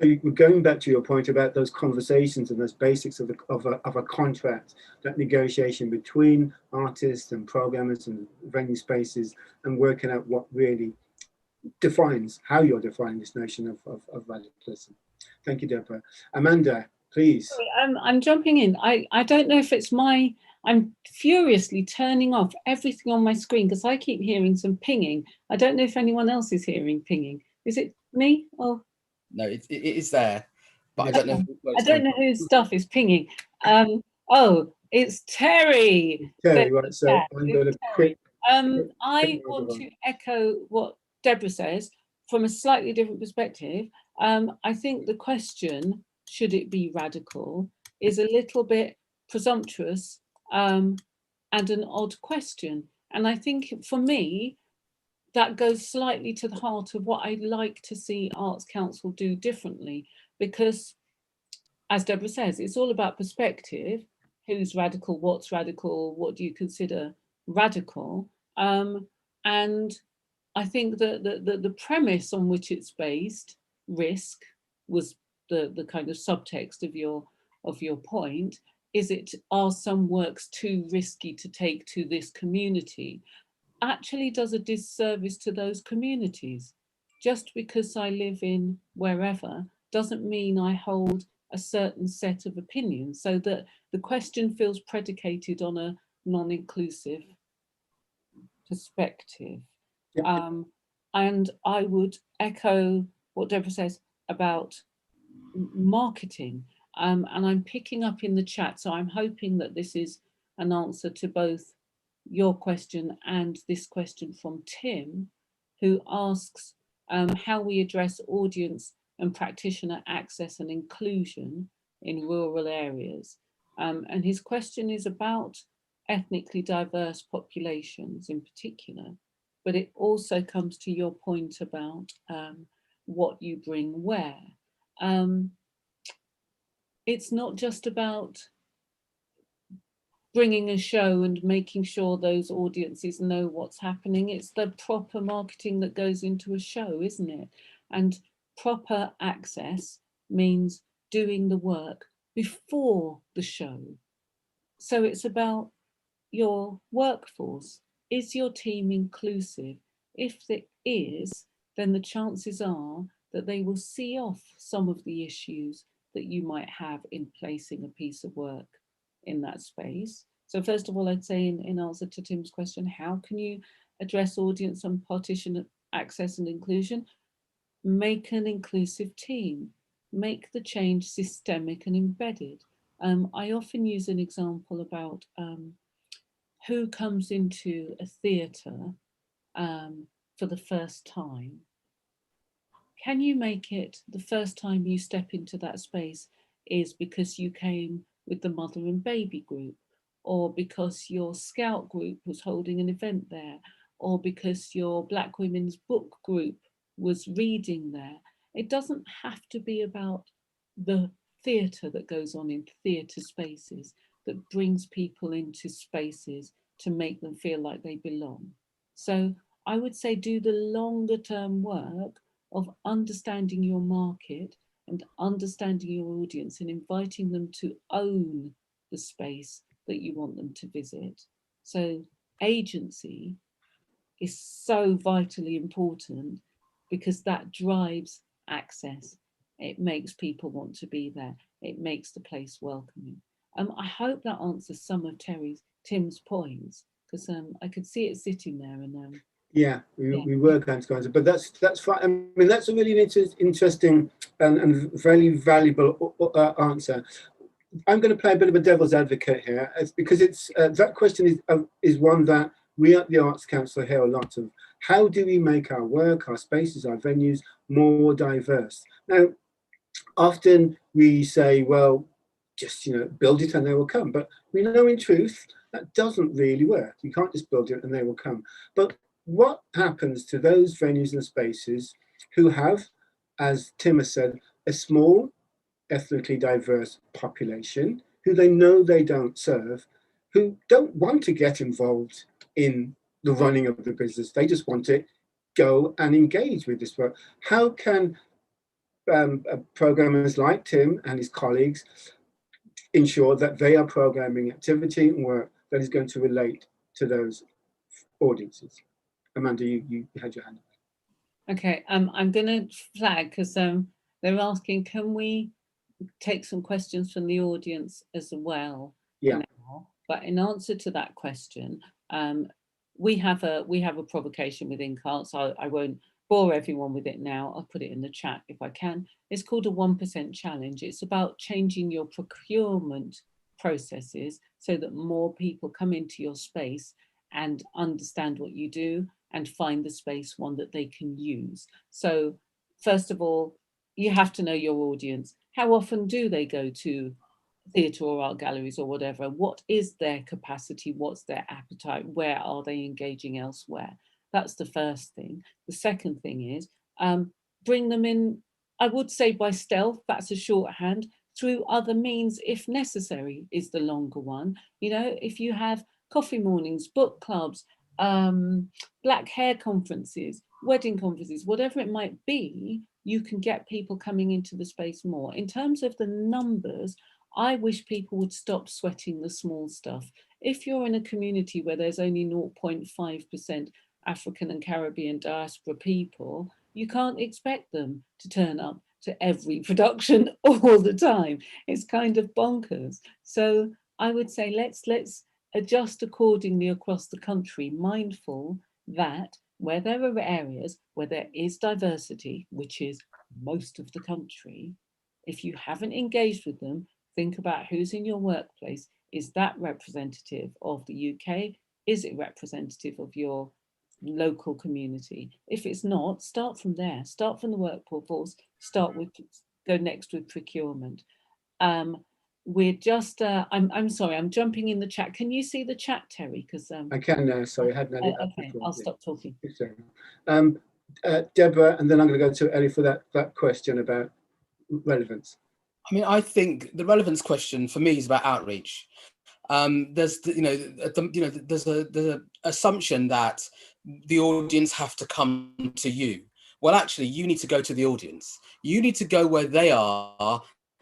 So we're going back to your point about those conversations and those basics of a contract, that negotiation between artists and programmers and venue spaces, and working out what really defines how you're defining this notion of radicalism. Thank you, Deborah. Amanda, please. I'm jumping in. I don't know if it's I'm furiously turning off everything on my screen because I keep hearing some pinging. I don't know if anyone else is hearing pinging. Is it me? Or no, it is there, but I don't know. I don't know whose stuff is pinging. Oh, it's Terry. Terry, right. So I'm going to quick. I want to echo what Deborah says from a slightly different perspective. I think the question, should it be radical, is a little bit presumptuous and an odd question. And I think for me, that goes slightly to the heart of what I'd like to see Arts Council do differently, because as Deborah says, it's all about perspective. Who's radical, what's radical, what do you consider radical? And I think that the premise on which it's based, risk, was the kind of subtext of your point. Are some works too risky to take to this community? Actually does a disservice to those communities. Just because I live in wherever doesn't mean I hold a certain set of opinions, so that the question feels predicated on a non-inclusive perspective. Yeah. And I would echo what Deborah says about marketing. And I'm picking up in the chat, so I'm hoping that this is an answer to both your question and this question from Tim, who asks how we address audience and practitioner access and inclusion in rural areas. And his question is about ethnically diverse populations in particular, but it also comes to your point about what you bring where. It's not just about bringing a show and making sure those audiences know what's happening. It's the proper marketing that goes into a show, isn't it? And proper access means doing the work before the show. So it's about your workforce. Is your team inclusive? If it is, then the chances are that they will see off some of the issues that you might have in placing a piece of work in that space. So first of all, I'd say in answer to Tim's question, how can you address audience and partition access and inclusion? Make an inclusive team, make the change systemic and embedded. I often use an example about who comes into a theatre for the first time. Can you make it the first time you step into that space is because you came with the mother and baby group, or because your scout group was holding an event there, or because your Black women's book group was reading there? It doesn't have to be about the theatre that goes on in theatre spaces that brings people into spaces to make them feel like they belong. So I would say do the longer term work of understanding your market and understanding your audience and inviting them to own the space that you want them to visit. So agency is so vitally important because that drives access. It makes people want to be there. It makes the place welcoming. I hope that answers some of Tim's points, because I could see it sitting there and yeah, we were going to answer, but that's fine. I mean, that's a really interesting and very valuable answer. I'm going to play a bit of a devil's advocate here, because it's that question is one that we at the Arts Council hear a lot of. How do we make our work, our spaces, our venues more diverse? Now, often we say, well, just build it and they will come. But we know in truth that doesn't really work. You can't just build it and they will come. But what happens to those venues and spaces who have, as Tim has said, a small ethnically diverse population who they know they don't serve, who don't want to get involved in the running of the business. They just want to go and engage with this work. How can programmers like Tim and his colleagues ensure that they are programming activity and work that is going to relate to those audiences? Amanda, you had your hand up. Okay, I'm going to flag because they're asking, can we take some questions from the audience as well? Yeah. Now? But in answer to that question, we have a provocation within CARTS. I won't bore everyone with it now. I'll put it in the chat if I can. It's called a 1% challenge. It's about changing your procurement processes so that more people come into your space and understand what you do and find the space one that they can use. So first of all, you have to know your audience. How often do they go to theatre or art galleries or whatever? What is their capacity? What's their appetite? Where are they engaging elsewhere? That's the first thing. The second thing is bring them in, I would say by stealth, that's a shorthand, through other means if necessary is the longer one. You know, if you have coffee mornings, book clubs, black hair conferences, wedding conferences, whatever it might be, you can get people coming into the space more. In terms of the numbers, I wish people would stop sweating the small stuff. If you're in a community where there's only 0.5% African and Caribbean diaspora people, you can't expect them to turn up to every production all the time. It's kind of bonkers. So I would say let's adjust accordingly across the country, mindful that where there are areas where there is diversity, which is most of the country, if you haven't engaged with them, think about who's in your workplace. Is that representative of the UK? Is it representative of your local community? If it's not, start from there. Start from the workforce. Go next with procurement. We're just, I'm sorry, I'm jumping in the chat. Can you see the chat, Terry? Because I can now, sorry, I hadn't had it up okay, before. I'll stop talking. Deborah, and then I'm going to go to Elle for that question about relevance. I mean, I think the relevance question for me is about outreach. There's an assumption that the audience have to come to you. Well, actually, you need to go to the audience. You need to go where they are,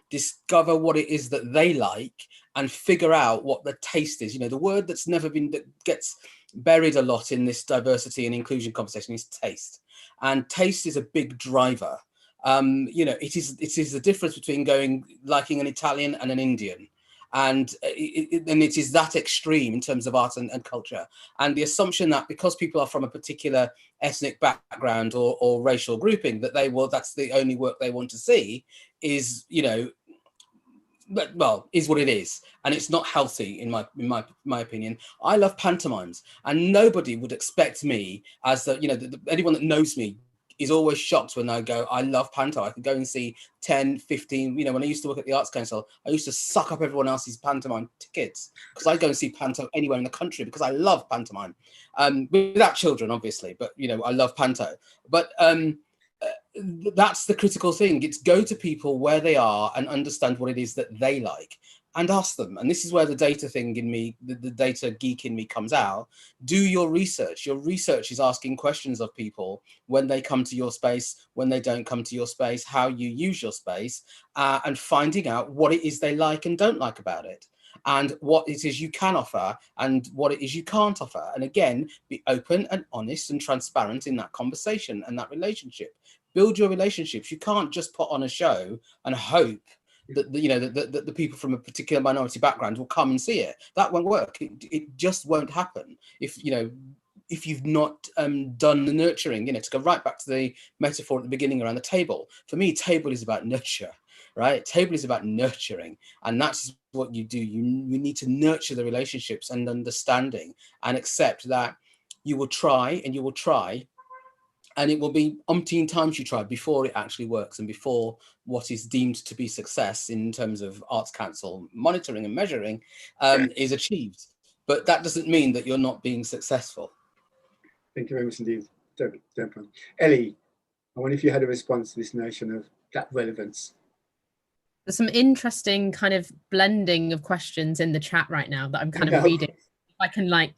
discover what it is that they like, and figure out what the taste is. You know, the word that gets buried a lot in this diversity and inclusion conversation is taste, and taste is a big driver. You know, it is the difference between liking an Italian and an Indian. And it is that extreme in terms of art and culture. And the assumption that because people are from a particular ethnic background or racial grouping, that that's the only work they want to see is, you know, well, is what it is, and it's not healthy in my opinion. I love pantomimes, and nobody would expect me as anyone that knows me is always shocked when I go, I love panto. I can go and see 10, 15, you know, when I used to work at the Arts Council, I used to suck up everyone else's pantomime tickets because I'd go and see panto anywhere in the country because I love pantomime, without children, obviously, but, you know, I love panto. But that's the critical thing. It's go to people where they are and understand what it is that they like and ask them. And this is where the data thing in me, the data geek in me comes out. Do your research. Your research is asking questions of people when they come to your space, when they don't come to your space, how you use your space, and finding out what it is they like and don't like about it, and what it is you can offer and what it is you can't offer. And again, be open and honest and transparent in that conversation and that relationship. Build your relationships. You can't just put on a show and hope that the people from a particular minority background will come and see it. That won't work. It just won't happen if you've not done the nurturing. You know, to go right back to the metaphor at the beginning around the table. For me, table is about nurture, right? Table is about nurturing, and that's what you do. You need to nurture the relationships and understanding, and accept that you will try and you will try. And it will be umpteen times you try before it actually works and before what is deemed to be success in terms of Arts Council monitoring and measuring is achieved. But that doesn't mean that you're not being successful. Thank you very much indeed, Deborah. Ellie, I wonder if you had a response to this notion of that relevance. There's some interesting kind of blending of questions in the chat right now that I'm kind of reading. I can like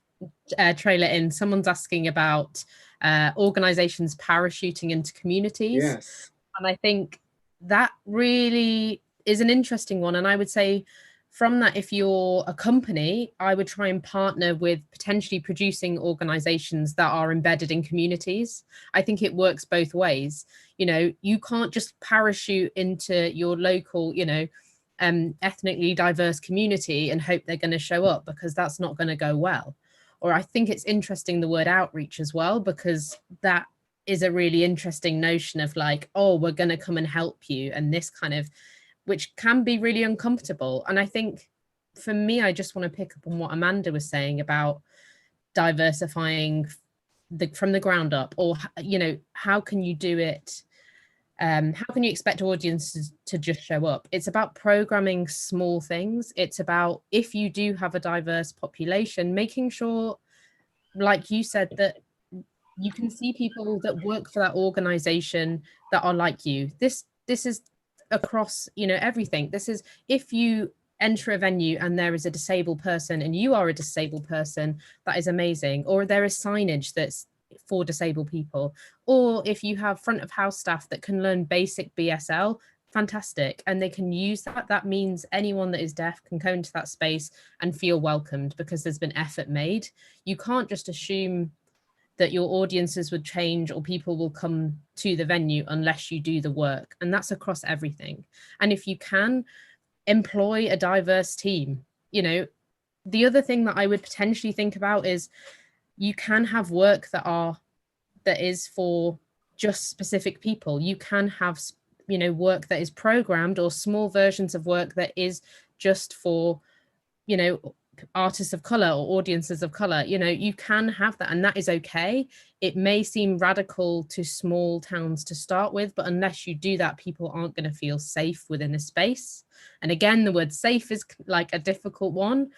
trail it in. Someone's asking about organizations parachuting into communities. Yes. And I think that really is an interesting one. And I would say from that, if you're a company, I would try and partner with potentially producing organizations that are embedded in communities. I think it works both ways. You know, you can't just parachute into your local, you know, ethnically diverse community and hope they're going to show up, because that's not going to go well. Or I think it's interesting the word outreach as well, because that is a really interesting notion of like, oh, we're going to come and help you, and this kind of, which can be really uncomfortable. And I think for me, I just want to pick up on what Amanda was saying about diversifying from the ground up, or, you know, how can you do it? How can you expect audiences to just show up? It's about programming small things. It's about, if you do have a diverse population, making sure, like you said, that you can see people that work for that organization that are like you. This is across, you know, everything. This is, if you enter a venue and there is a disabled person and you are a disabled person, that is amazing. Or there is signage that's for disabled people. Or if you have front of house staff that can learn basic BSL, fantastic. And they can use that. That means anyone that is deaf can go into that space and feel welcomed because there's been effort made. You can't just assume that your audiences would change or people will come to the venue unless you do the work. And that's across everything. And if you can, employ a diverse team. You know, the other thing that I would potentially think about is you can have work that is for just specific people. You can have, you know, work that is programmed, or small versions of work that is just for, you know, artists of color or audiences of color. You know, you can have that, and that is okay. It may seem radical to small towns to start with, but unless you do that, people aren't going to feel safe within a space. And again, the word safe is like a difficult one,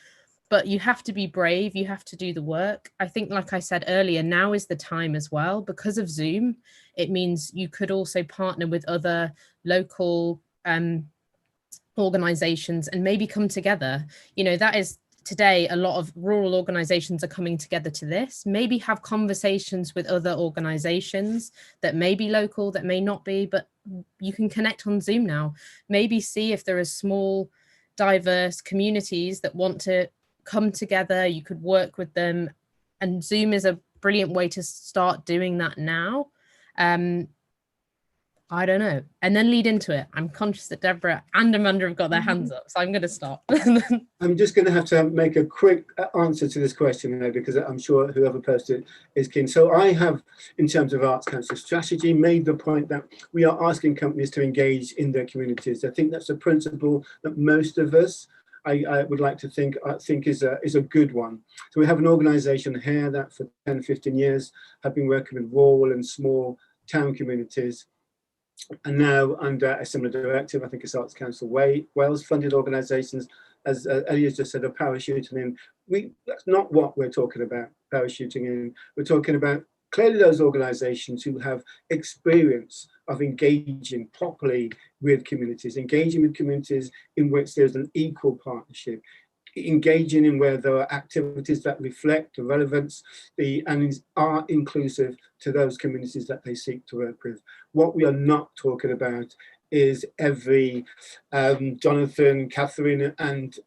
but you have to be brave. You have to do the work. I think, like I said earlier, now is the time as well. Because of Zoom, it means you could also partner with other local organizations and maybe come together. You know, that is today, a lot of rural organizations are coming together to this. Maybe have conversations with other organizations that may be local, that may not be, but you can connect on Zoom now. Maybe see if there are small, diverse communities that want to come together. You could work with them, and Zoom is a brilliant way to start doing that now. I don't know, and then lead into it. I'm conscious that Deborah and Amanda have got their hands up, so I'm going to stop. I'm just going to have to make a quick answer to this question now, because I'm sure whoever posted is keen. So I have, in terms of Arts Council strategy, made the point that we are asking companies to engage in their communities. I think that's a principle that most of us, I would like to think is a good one. So we have an organisation here that for 10, 15 years have been working with rural and small town communities. And now under a similar directive, I think it's Arts Council Wales funded organisations, as Elliot just said, are parachuting in. That's not what we're talking about, parachuting in. We're talking about clearly those organisations who have experience of engaging properly with communities, engaging with communities in which there's an equal partnership, engaging in where there are activities that reflect the relevance and are inclusive to those communities that they seek to work with. What we are not talking about is every Jonathan, Catherine and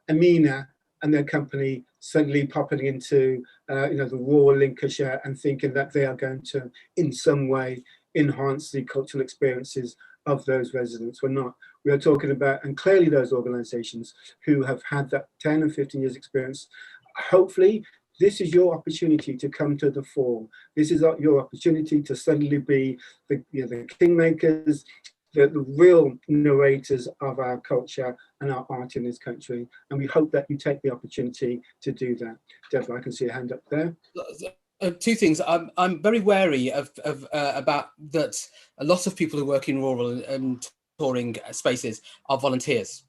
Amina and their company suddenly popping into the rural Lincolnshire and thinking that they are going to in some way enhance the cultural experiences of those residents. We're not. We are talking about, and clearly those organisations who have had that 10 and 15 years experience, hopefully this is your opportunity to come to the fore. This is your opportunity to suddenly be the kingmakers, the real narrators of our culture and our art in this country. And we hope that you take the opportunity to do that. Deborah, I can see a hand up there. Two things. I'm very wary of about that. A lot of people who work in rural and touring spaces are volunteers,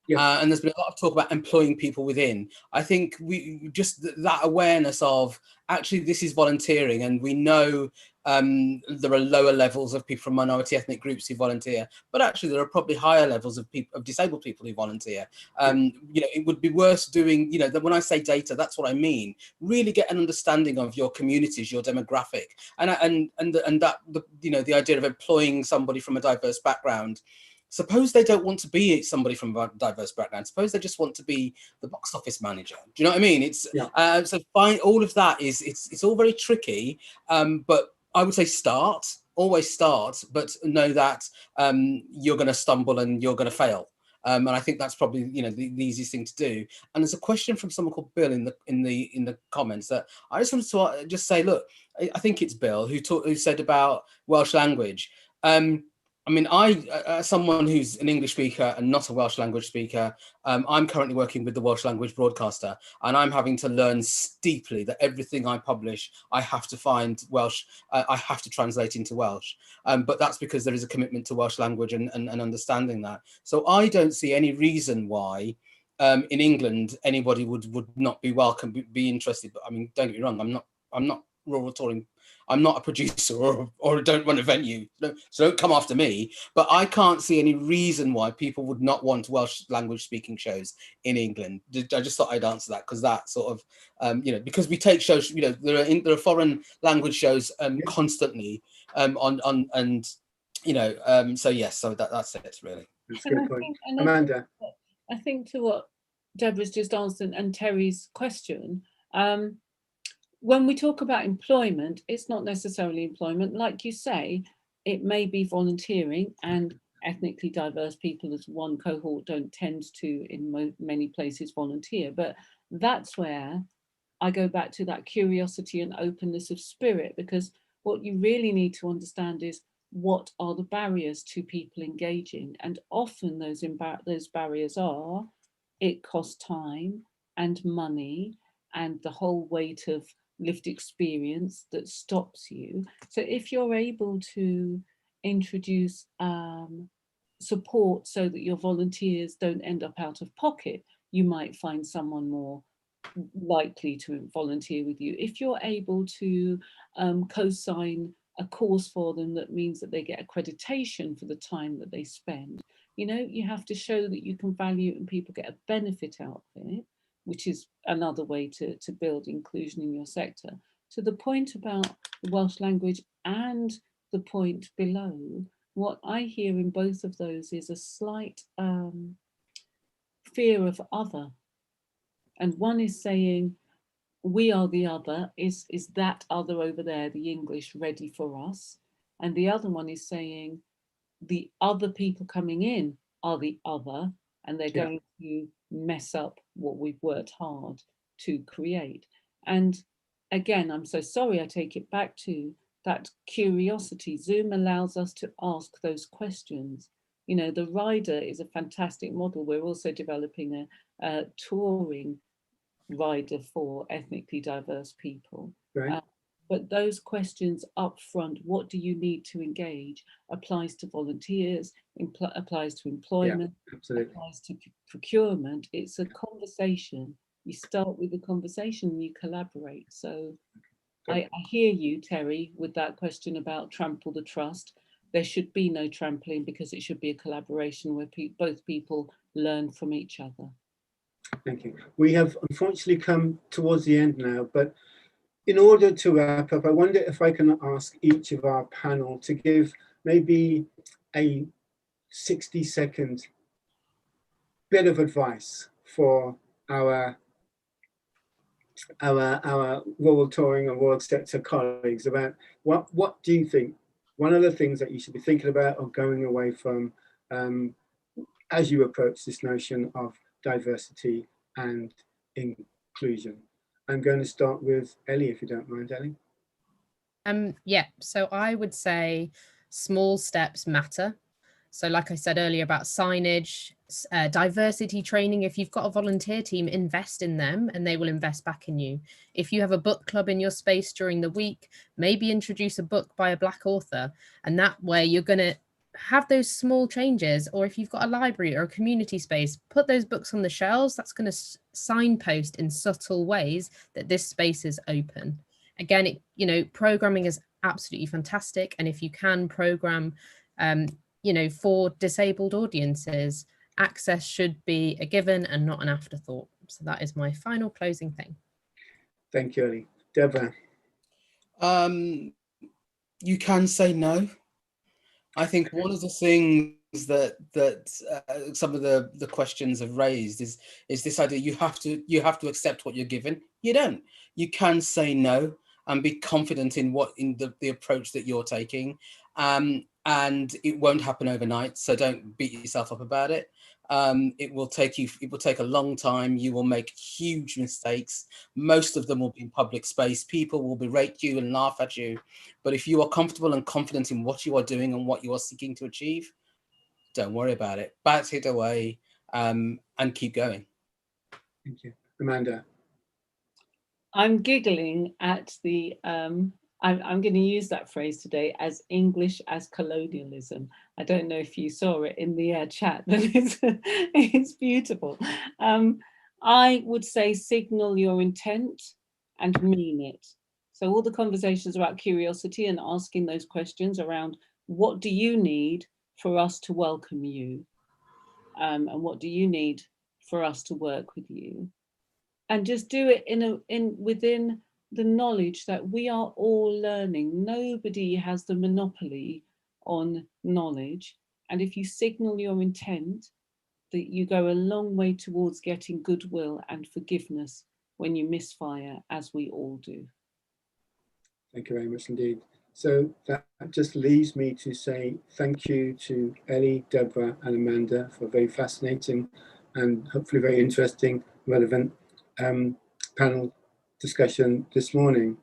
And there's been a lot of talk about employing people within. I think we just that awareness of actually this is volunteering, and we know there are lower levels of people from minority ethnic groups who volunteer, but actually there are probably higher levels of people, of disabled people who volunteer. You know, it would be worth doing, you know, when I say data, that's what I mean. Really get an understanding of your communities, your demographic, and that you know, the idea of employing somebody from a diverse background. Suppose they don't want to be somebody from a diverse background. Suppose they just want to be the box office manager. Do you know what I mean? It's so find all of that is it's all very tricky. But I would say always start, but know that you're going to stumble and you're going to fail. And I think that's probably, you know, the easiest thing to do. And there's a question from someone called Bill in the comments that I just wanted to just say, look, I think it's Bill who said about Welsh language. I mean, as someone who's an English speaker and not a Welsh language speaker, I'm currently working with the Welsh language broadcaster, and I'm having to learn steeply that everything I publish, I have to find Welsh, I have to translate into Welsh. But that's because there is a commitment to Welsh language and understanding that. So I don't see any reason why in England anybody would not be welcome, be interested. But I mean, don't get me wrong, I'm not rural touring. I'm not a producer or don't run a venue, so don't come after me. But I can't see any reason why people would not want Welsh language speaking shows in England. I just thought I'd answer that, because that sort of, you know, because we take shows, you know, there are foreign language shows constantly and you know, so yes, so that's it really. That's a good point. Amanda. I think to what Deborah's just answered and Terry's question, when we talk about employment, it's not necessarily employment. Like you say, it may be volunteering, and ethnically diverse people as one cohort don't tend to, in many places, volunteer. But that's where I go back to that curiosity and openness of spirit, because what you really need to understand is what are the barriers to people engaging. And often those barriers are, it costs time and money and the whole weight of lived experience that stops you. So if you're able to introduce support so that your volunteers don't end up out of pocket, you might find someone more likely to volunteer with you. If you're able to co-sign a course for them that means that they get accreditation for the time that they spend, you know, you have to show that you can value it and people get a benefit out of it, which is another way to build inclusion in your sector. To the point about the Welsh language and the point below, what I hear in both of those is a slight fear of other. And one is saying, we are the other, is that other over there, the English, ready for us? And the other one is saying, the other people coming in are the other, and they're going to mess up what we've worked hard to create. And again, I'm so sorry, I take it back to that curiosity. Zoom allows us to ask those questions. You know, the rider is a fantastic model. We're also developing a touring rider for ethnically diverse people. Right. But those questions up front, what do you need to engage, applies to volunteers, applies to employment, applies to procurement. It's a conversation. You start with a conversation and you collaborate. So I hear you, Terry, with that question about trample the trust. There should be no trampling, because it should be a collaboration where both people learn from each other. Thank you. We have unfortunately come towards the end now, but in order to wrap up, I wonder if I can ask each of our panel to give maybe a 60-second bit of advice for our rural touring and world sector colleagues about what do you think one of the things that you should be thinking about or going away from as you approach this notion of diversity and inclusion. I'm going to start with Ellie, if you don't mind, Ellie. Yeah, so I would say small steps matter. So like I said earlier about signage, diversity training, if you've got a volunteer team, invest in them and they will invest back in you. If you have a book club in your space during the week, maybe introduce a book by a Black author, and that way you're going to have those small changes, or if you've got a library or a community space, put those books on the shelves. That's going to signpost in subtle ways that this space is open. Again, programming is absolutely fantastic. And if you can program, for disabled audiences, access should be a given and not an afterthought. So that is my final closing thing. Thank you, Elle. Deborah. You can say no. I think one of the things that some of the questions have raised is this idea you have to accept what you're given. You don't. You can say no and be confident in the approach that you're taking, and it won't happen overnight. So don't beat yourself up about it. It will take a long time. You will make huge mistakes. Most of them will be in public space. People will berate you and laugh at you. But if you are comfortable and confident in what you are doing and what you are seeking to achieve, don't worry about it. Bat it away, and keep going. Thank you. Amanda. I'm giggling at the, I'm going to use that phrase today as English as colonialism. I don't know if you saw it in the chat, but it's beautiful. I would say signal your intent and mean it. So all the conversations about curiosity and asking those questions around what do you need for us to welcome you? And what do you need for us to work with you? And just do it within the knowledge that we are all learning. Nobody has the monopoly on knowledge. And if you signal your intent, that you go a long way towards getting goodwill and forgiveness when you misfire, as we all do. Thank you very much indeed. So that just leaves me to say thank you to Elle, Deborah and Amanda for a very fascinating and hopefully very interesting, relevant panel discussion this morning.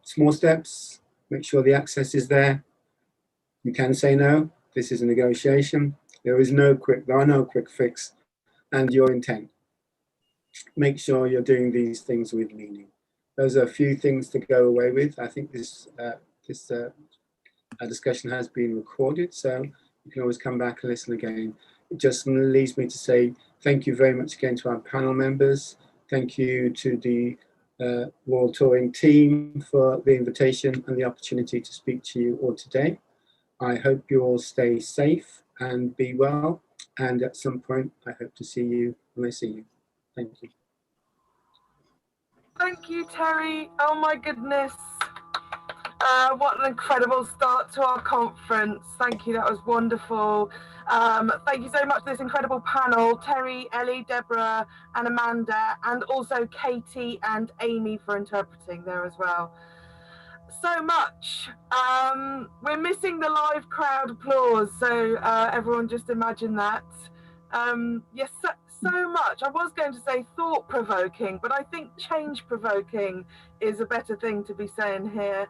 Small steps, make sure the access is there. You can say no. This is a negotiation. There are no quick fix, and your intent. Make sure you're doing these things with meaning. Those are a few things to go away with. I think this discussion has been recorded, so you can always come back and listen again. It just leaves me to say thank you very much again to our panel members. Thank you to the World Touring team for the invitation and the opportunity to speak to you all today. I hope you all stay safe and be well. And at some point, I hope to see you when I see you. Thank you. Thank you, Terry. Oh my goodness. What an incredible start to our conference. Thank you, that was wonderful. Thank you so much for this incredible panel, Terry, Elle, Deborah and Amanda, and also Katie and Amy for interpreting there as well. So much. We're missing the live crowd applause, so everyone just imagine that. Yes, so much. I was going to say thought-provoking, but I think change-provoking is a better thing to be saying here.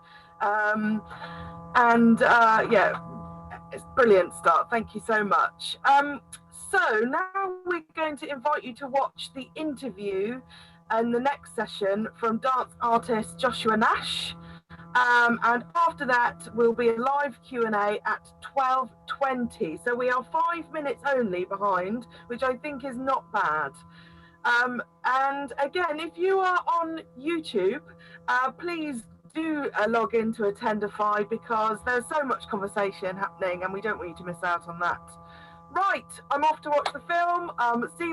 Yeah, it's a brilliant start. Thank you so much. So now we're going to invite you to watch the interview and the next session from dance artist Joshua Nash. And after that will be a live Q&A at 12:20. So we are 5 minutes only behind, which I think is not bad. And again, if you are on YouTube, please do log in to Attendify, because there's so much conversation happening and we don't want you to miss out on that. Right, I'm off to watch the film. See you